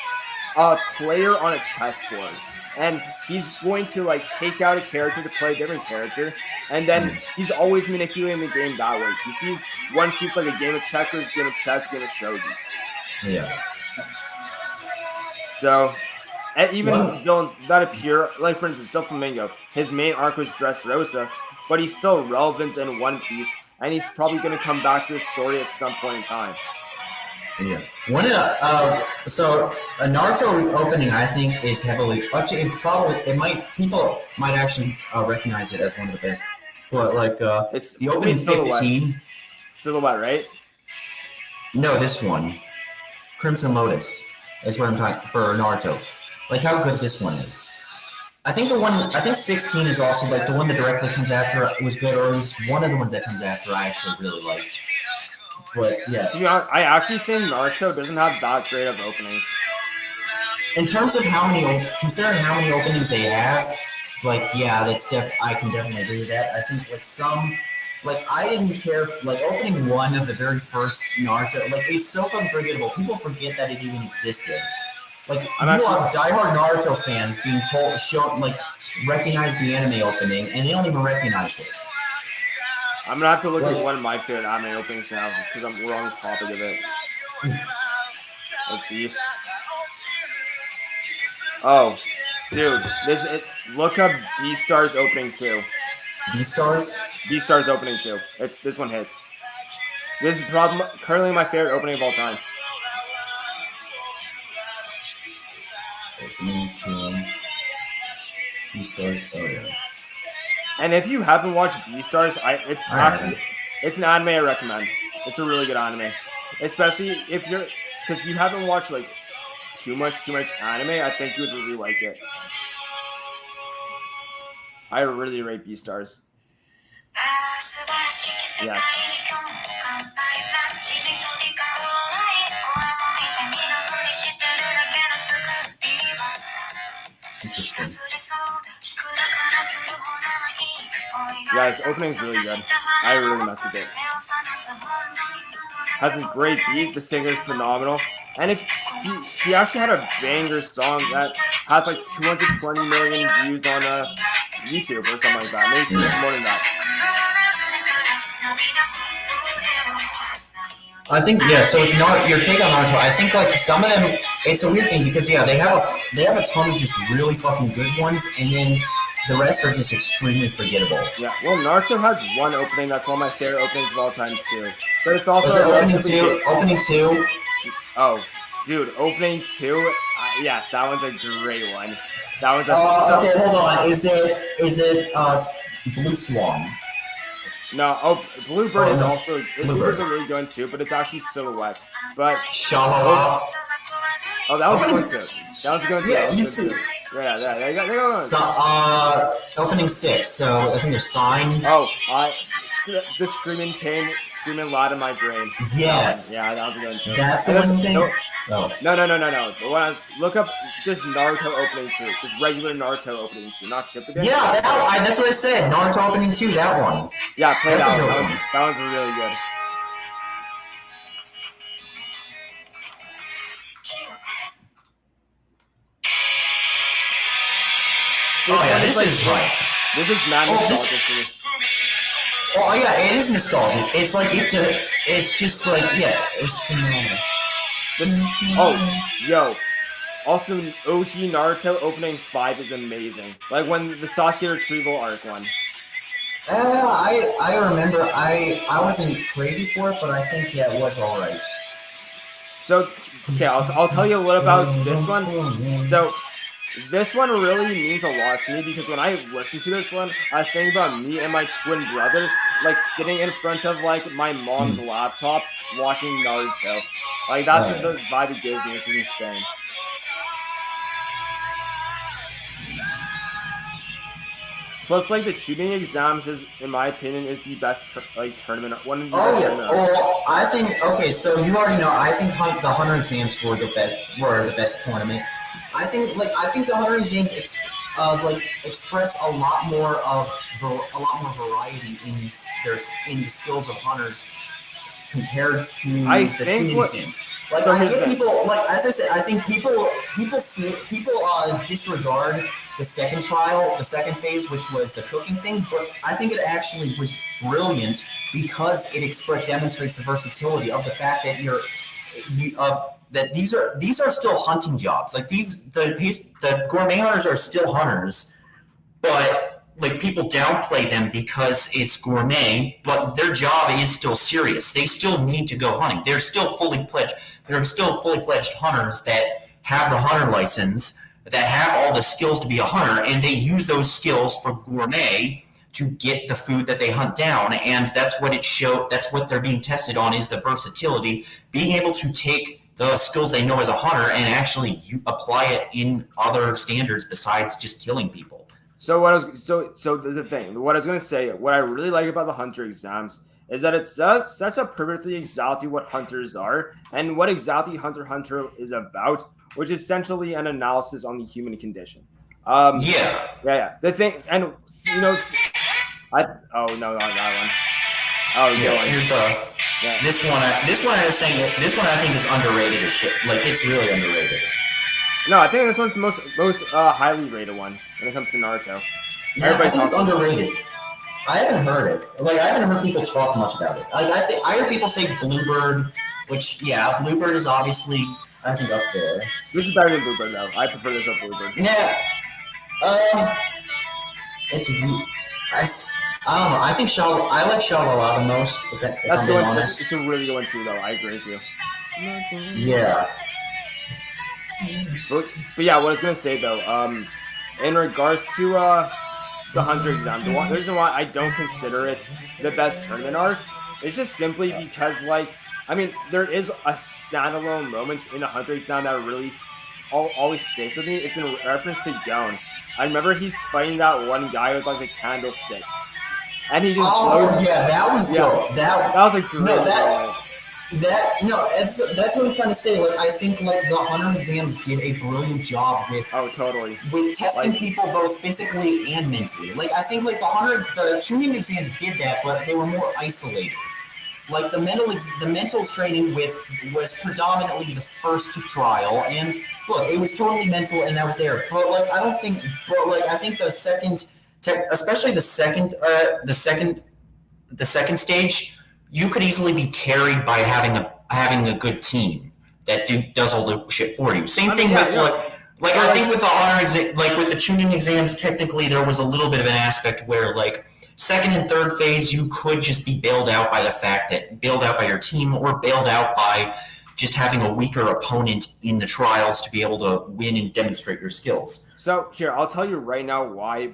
a player on a chessboard. And he's going to like take out a character to play a different character, and then he's always manipulating the game that way. He's one keeps like a game of checkers, game of chess, game of shogi. Yeah. So, and even villains that appear, like for instance, Doflamingo, his main arc was Dressrosa, but he's still relevant in One Piece, and he's probably going to come back to the story at some point in time. Yeah. So a Naruto opening, I think, is heavily. Actually, people might actually recognize it as one of the best. But like it's the opening 15. Silhouette, right? No, this one, Crimson Lotus. That's what I'm talking for Naruto. Like how good this one is. I think 16 is also like the one that directly comes after was good, or at least one of the ones that comes after I actually really liked. But yeah, to be honest, I actually think Naruto doesn't have that great of openings. In terms of considering how many openings they have, like yeah, I can definitely agree with that. I think I didn't care opening one of the very first Naruto, it's so unforgettable. People forget that it even existed. Diehard Naruto fans being recognize the anime opening, and they don't even recognize it. I'm gonna have to look at one of my favorite anime openings now because we're on the topic of it. Let's see. Oh, dude, look up Beastars opening 2. Beastars? Beastars opening 2. This one hits. This is currently my favorite opening of all time. Opening 2. Beastars. Oh yeah. And if you haven't watched Beastars, it's an anime I recommend. It's a really good anime, especially because you haven't watched too much anime. I think you would really like it. I really rate Beastars. Yeah. Interesting. Yeah, its opening's really good. I really messed with it. Has a great beat. The singer's phenomenal. And if he actually had a banger song that has 220 million views on YouTube or something like that. Maybe more than that. I think so it's not your take on Naruto. I think some of them, it's a weird thing because they have a ton of just really fucking good ones, and then the rest are just extremely forgettable. Yeah, well, Naruto has one opening that's one of my favorite openings of all time too. But it's also opening 2. Oh, dude, opening 2. Yes, that one's a great one. That one's okay, hold on. Is it Blue Swan? No, Bluebird is also Bluebird's a really good one too, but it's actually Silhouette. But Shalala. Oh, that was a good. That was a good. Yeah, you see. Yeah. Opening 6. So I think there's Sign. Oh, the screaming pain, screaming loud in my brain. Yes. Yeah, that was a good one. That's the one thing. No. The one look up just Naruto opening 2, just regular Naruto opening 2, not Shippuden. Yeah, that's what I said. Naruto opening 2, that one. Yeah, play that one. That one's really good. This is mad nostalgic for me. Oh yeah, it is nostalgic. It's it's just it's phenomenal. Also OG Naruto opening 5 is amazing. When the Sasuke retrieval arc one. I remember I wasn't crazy for it, but I think it was alright. So okay, I'll tell you a little about this one. So this one really means a lot to me because when I listen to this one, I think about me and my twin brother, sitting in front of my mom's laptop watching Naruto. That's the vibe it gives me, which is insane. Plus, the shooting exams is, in my opinion, is the best tournament. One of the best tournaments. Well, I think so you already know. I think the Hunter exams were the best tournament. I think the Hunter exams express a lot more variety in the skills of hunters compared to I the think tuning exams. Like, so I here's think the- people, like as I said, I think people disregard the second trial, the second phase, which was the cooking thing. But I think it actually was brilliant because it demonstrates the versatility of the fact that that these are still hunting jobs. Like the gourmet hunters are still hunters, but like people downplay them because it's gourmet, but their job is still serious. They still need to go hunting. They're still fully fledged hunters that have the hunter license, that have all the skills to be a hunter, and they use those skills for gourmet to get the food that they hunt down. And that's what that's what they're being tested on, is the versatility, being able to take the skills they know as a hunter and actually apply it in other standards besides just killing people. So the thing, what I was gonna say, what I really like about the hunter exams is that it sets up perfectly exactly what hunters are and what exactly Hunter x Hunter is about, which is essentially an analysis on the human condition. Yeah. The thing, and oh no, not that one. Oh yeah. No, Here's this one. I was saying. This one I think is underrated as shit. Like, it's really underrated. No, I think this one's the most highly rated one when it comes to Naruto. Yeah, I think it's underrated. I haven't heard it. Like, I haven't heard people talk much about it. Like, I hear people say Bluebird, which, yeah, Bluebird is obviously, I think, up there. This is better than Bluebird, though. I prefer this over Bluebird. Yeah. It's I don't know. I think I like Shaolala the most. If I'm being honest. It's a really good one too, though. I agree with you. Yeah. But yeah, what I was gonna say though, in regards to the Hunter exam, the reason why I don't consider it the best tournament arc is just simply because, like, I mean, there is a standalone moment in the Hunter exam that really always sticks with me. It's in reference to Gon. I remember he's fighting that one guy with like the candlesticks, and he just blows. Yeah, that was dope. That was like great. That's what I'm trying to say. Like, I think like the Hunter exams did a brilliant job with testing people both physically and mentally. Like, I think like the tuning exams did that, but they were more isolated. Like the mental training was predominantly the first trial, and look, it was totally mental, and that was there. But like, I think the second, especially the second stage, you could easily be carried by having a good team that does all the shit for you. Same thing with I think with the honor exam, like with the tuning exams, technically there was a little bit of an aspect where like second and third phase you could just be bailed out by your team, or bailed out by just having a weaker opponent in the trials to be able to win and demonstrate your skills. So here, I'll tell you right now why.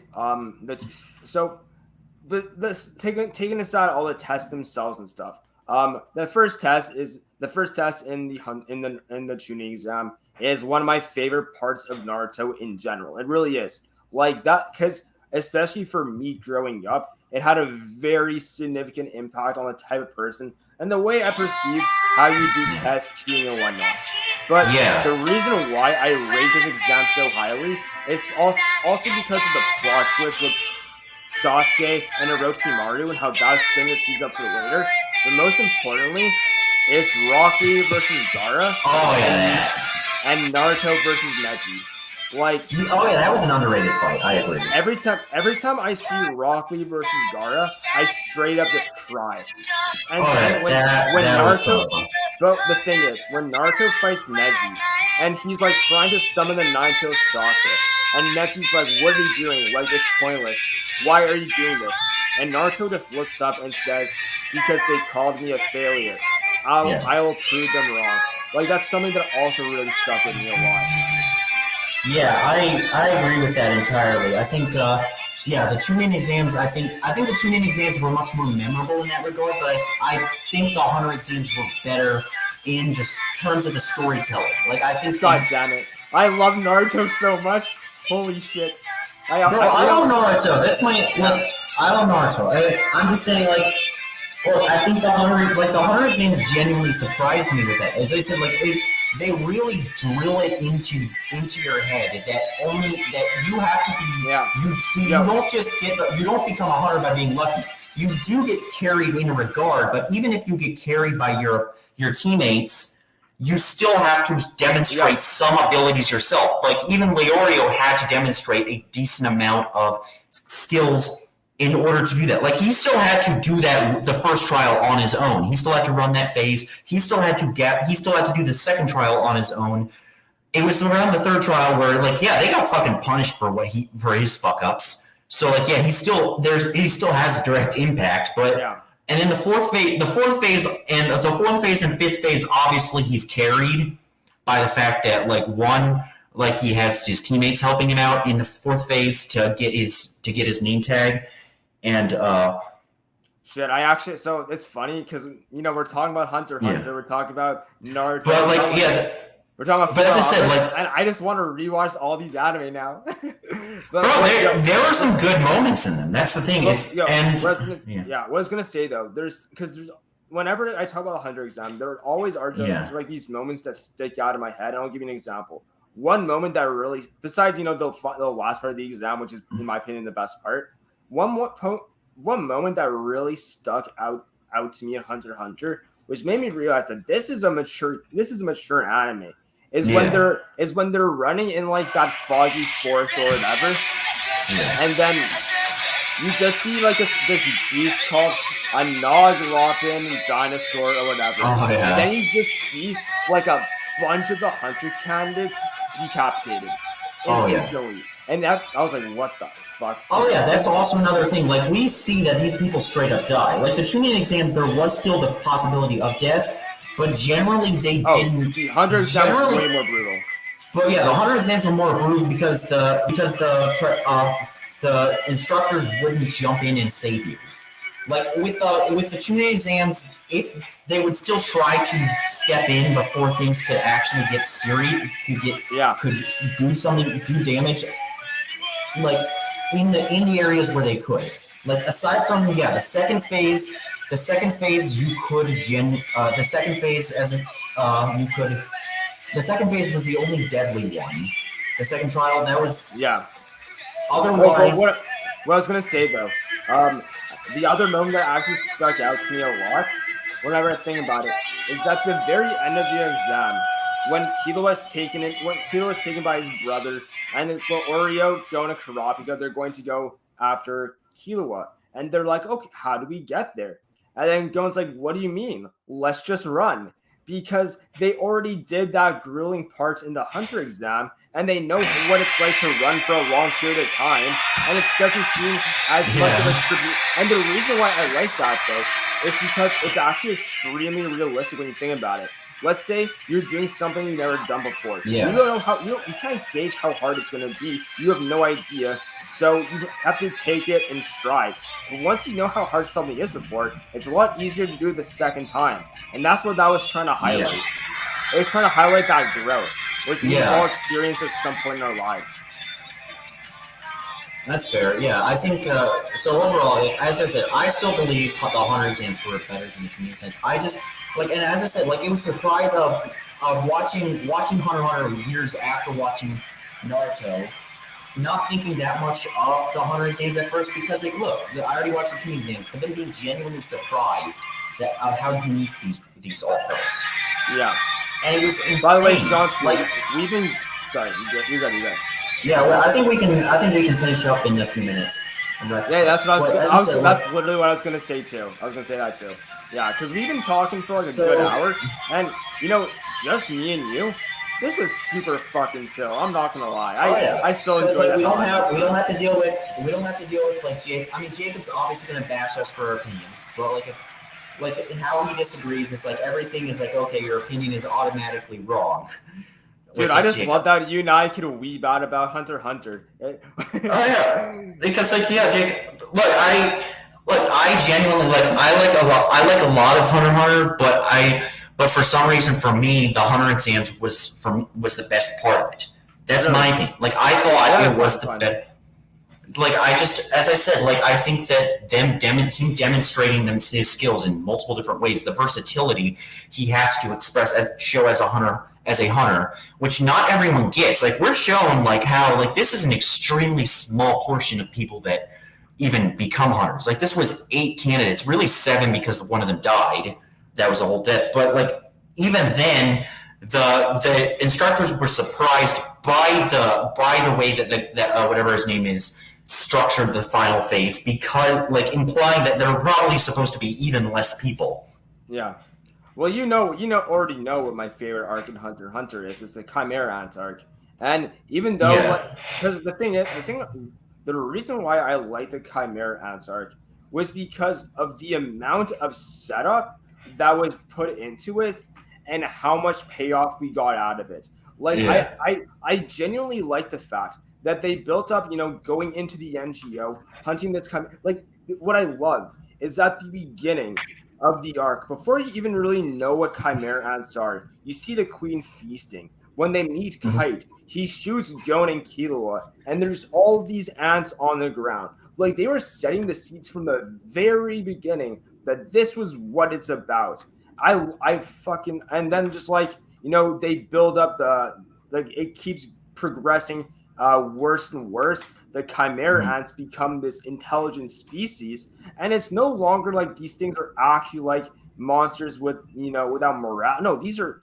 Taking aside all the tests themselves and stuff. The first test in the tuning exam is one of my favorite parts of Naruto in general. It really is. Like that, because especially for me growing up, it had a very significant impact on the type of person and the way I perceive how you do test cheating and whatnot. But the reason why I rate this exam so highly is also because of the plot twist with Sasuke and Orochimaru and how that's thing that feeds up for later. But most importantly, it's Rock Lee versus Gaara. And Naruto versus Neji. That was an underrated fight. I agree. Every time I see Rock Lee versus Gaara, I straight up just cry. And but the thing is, when Naruto fights Neji, and he's like trying to summon the Nine-Tailed Chakra, and Neji's like, "What are you doing? Like, it's pointless. Why are you doing this?" And Naruto just looks up and says, "Because they called me a failure. I will prove them wrong." Like, that's something that also really stuck with me a lot. Yeah, I agree with that entirely. I think the tuning exams. I think the tuning exams were much more memorable in that regard. But I think the Hunter exams were better in the terms of the storytelling. Like, I think. God damn it! I love Naruto so much. Holy shit! I love Naruto. That's I love Naruto. I'm just saying, like. Well, I think the Hunter exams genuinely surprised me with that. As I said, they really drill it into your head that you have to be. You don't just you don't become a hunter by being lucky. you do get carried in a regard, but even if you get carried by your teammates, you still have to demonstrate some abilities yourself. Like even Leorio had to demonstrate a decent amount of skills in order to do that. Like he still had to do that the first trial on his own. He still had to run that phase. He still had to do the second trial on his own. It was around the third trial where like, yeah, they got fucking punished for his fuck ups. So like, yeah, he still has direct impact, but and then the fourth phase and fifth phase, obviously he's carried by the fact that like he has his teammates helping him out in the fourth phase to get his name tag, and shit. So it's funny because we're talking about Hunter x Hunter, we're talking about Naruto, but like we're talking about. But as I said, and I just want to rewatch all these anime now. Bro, there are some good moments in them. That's the thing. What I was gonna say though, there's whenever I talk about the Hunter exam, there always are like these moments that stick out in my head. And I'll give you an example. One moment that really, besides the last part of the exam, which is in my opinion the best part, one moment that really stuck out to me in Hunter x Hunter, which made me realize that this is a mature anime. Is when they're running in like that foggy forest or whatever, and then you just see like this beast called a Nogloppin dinosaur or whatever. And then you just see like a bunch of the Hunter candidates decapitated instantly. And I was like, what the fuck? Oh yeah, that's also another thing. Like we see that these people straight up die. Like the Chunin exams, there was still the possibility of death. But generally, they didn't. The Hunter exams were way more brutal. But yeah, the Hunter exams were more brutal because the instructors wouldn't jump in and save you. Like with the Chunin exams, if they would still try to step in before things could actually get serious, could do something, do damage. Like in the areas where they could. Like aside from the second phase. The second phase was the only deadly one. The second trial, that was Otherwise, what I was gonna say though, the other moment that actually stuck out to me a lot, whenever I think about it, is at the very end of the exam when Killua is taken by his brother, and it's Leorio going to Kurapika. They're going to go after Killua, and they're like, okay, how do we get there? And then Gon's like, what do you mean? Let's just run. Because they already did that grueling part in the Hunter exam, and they know what it's like to run for a long period of time, and it doesn't seem as much of a tribute. And the reason why I like that, though, is because it's actually extremely realistic when you think about it. Let's say you're doing something you've never done before. Yeah. You don't know you can't gauge how hard it's going to be. You have no idea. So you have to take it in strides. But once you know how hard something is before, it's a lot easier to do it the second time. And that's what that was trying to highlight. Yeah. It was trying to highlight that growth, which we all experience at some point in our lives. That's fair. Yeah, I think so. Overall, as I said, I still believe the Hunter exams were better than the Chunin exams. I just and as I said, it was a surprise of watching Hunter x Hunter years after watching Naruto, not thinking that much of the Hunter exams at first because look, I already watched the Chunin exams, but then being genuinely surprised that how unique these all felt. Yeah, and it was insane. By the way, John, we've been sorry, you got. Yeah, well, I think we can finish up in a few minutes. Yeah, that's what that's literally what I was gonna say too. I was gonna say that too. Yeah, because we've been talking for like a good hour, and just me and you, this was super fucking chill. I'm not gonna lie. I still enjoy it. We don't have to deal with like Jake. I mean, Jacob's obviously gonna bash us for our opinions, but how he disagrees, it's like everything is like, okay, your opinion is automatically wrong. Dude, I just love that you and I can weeb out about Hunter x Hunter. Oh yeah, because Jake. I genuinely I like a lot of Hunter x Hunter, but for some reason for me the Hunter exams was the best part of it. That's my opinion. I thought it was the best. As I said, I think that him demonstrating his skills in multiple different ways, the versatility he has to show as a hunter, which not everyone gets. We're shown how this is an extremely small portion of people that even become hunters. Like this was 8 candidates, really 7 because one of them died. That was a whole death. But like even then, the instructors were surprised by the way that whatever his name is structured the final phase, because like implying that there were probably supposed to be even less people. Yeah. Well, already know what my favorite arc in Hunter x Hunter is. It's the Chimera Ants arc. And even though, because the reason why I like the Chimera Ants arc was because of the amount of setup that was put into it and how much payoff we got out of it. Like, I genuinely like the fact that they built up, going into the NGO, hunting this kind of, like, what I love is at the beginning of the arc, before you even really know what Chimera Ants are, you see the Queen feasting. When they meet Kite, he shoots Gon and Killua, and there's all of these ants on the ground. Like, they were setting the seeds from the very beginning that this was what it's about. I fucking, and then just like, they build up it keeps progressing worse and worse. The Chimera Ants become this intelligent species, and it's no longer like these things are actually like monsters with without morale. No, these are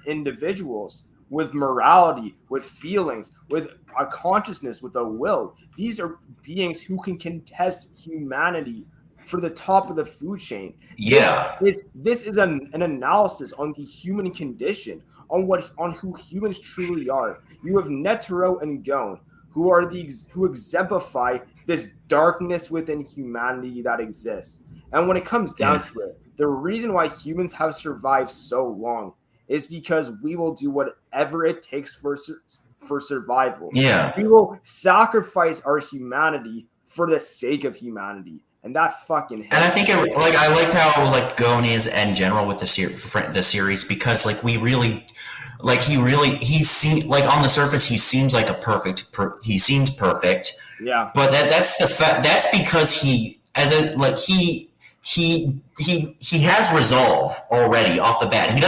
individuals with morality, with feelings, with a consciousness, with a will. These are beings who can contest humanity for the top of the food chain. Yeah, this is an analysis on the human condition, on who humans truly are. You have Netero and Gon, who exemplify this darkness within humanity that exists. And when it comes down to it, the reason why humans have survived so long is because we will do whatever it takes for survival. Yeah. We will sacrifice our humanity for the sake of humanity. And that fucking hits. And I think I like how like Gon is in general with the series, because like we really like he seems like on the surface he seems like he seems perfect. Yeah. But that's the fact. That's because he has resolve already off the bat. He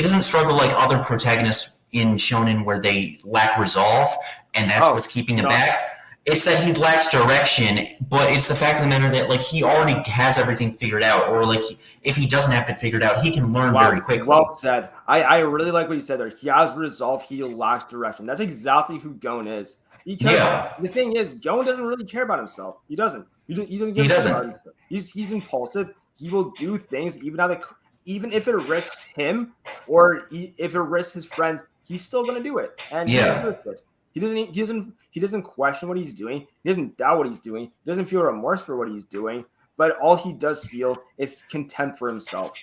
doesn't struggle like other protagonists in Shonen where they lack resolve, and that's what's keeping him back. It's that he lacks direction, but it's the fact of the matter that like he already has everything figured out, or like if he doesn't have it figured out, he can learn very quickly. Well said. I really like what you said there. He has resolve. He lacks direction. That's exactly who Gon is. Because the thing is, Gon doesn't really care about himself. He doesn't. He doesn't give a shit about himself. He's impulsive. He will do things even if it risks him or if it risks his friends. He's still going to do it. And He doesn't question what he's doing. He doesn't doubt what he's doing. He doesn't feel remorse for what he's doing. But all he does feel is contempt for himself.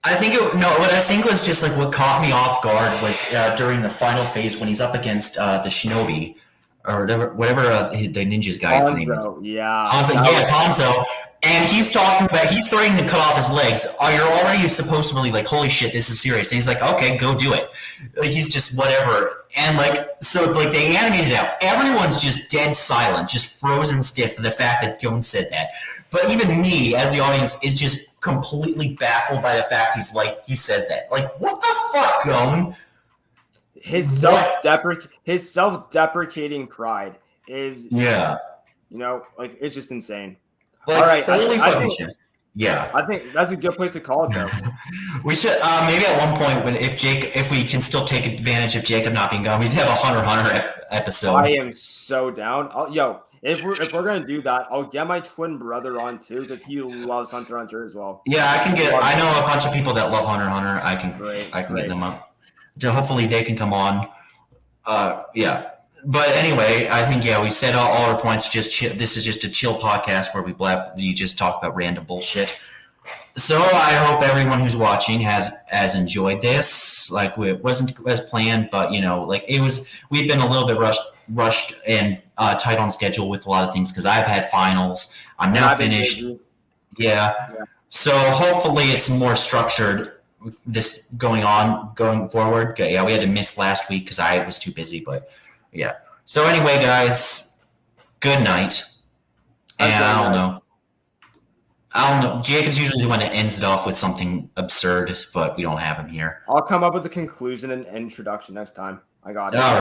What I think was just like what caught me off guard was during the final phase when he's up against the Shinobi or whatever the ninja's guy's name is. Hanzo. And he's threatening to cut off his legs. You're already supposed to believe, like, holy shit, this is serious. And he's like, okay, go do it. Like, he's just whatever. And, like, so, like, they animated it out. Everyone's just dead silent, just frozen stiff for the fact that Gon said that. But even me, as the audience, is just completely baffled by the fact he says that. Like, what the fuck, Gon? His self-deprecating pride is, it's just insane. Like, all right, I think that's a good place to call it, though. We should maybe at one point if we can still take advantage of Jacob not being gone, we'd have a Hunter x Hunter episode. I am so down. If we're gonna do that, I'll get my twin brother on too because he loves Hunter x Hunter as well. Yeah, I know a bunch of people that love Hunter x Hunter. I can get them up. Hopefully they can come on. But anyway, I think we said all our points. This is just a chill podcast where we just talk about random bullshit. So I hope everyone who's watching has enjoyed this. Like, it wasn't as planned, but we've been a little bit rushed and tight on schedule with a lot of things because I've had finals. I'm now finished. Yeah. So hopefully it's more structured. This going forward. Okay, we had to miss last week because I was too busy, but. Yeah. So anyway, guys, good night. And I don't know. Jacob's usually the one that ends it off with something absurd, but we don't have him here. I'll come up with a conclusion and introduction next time. I got it.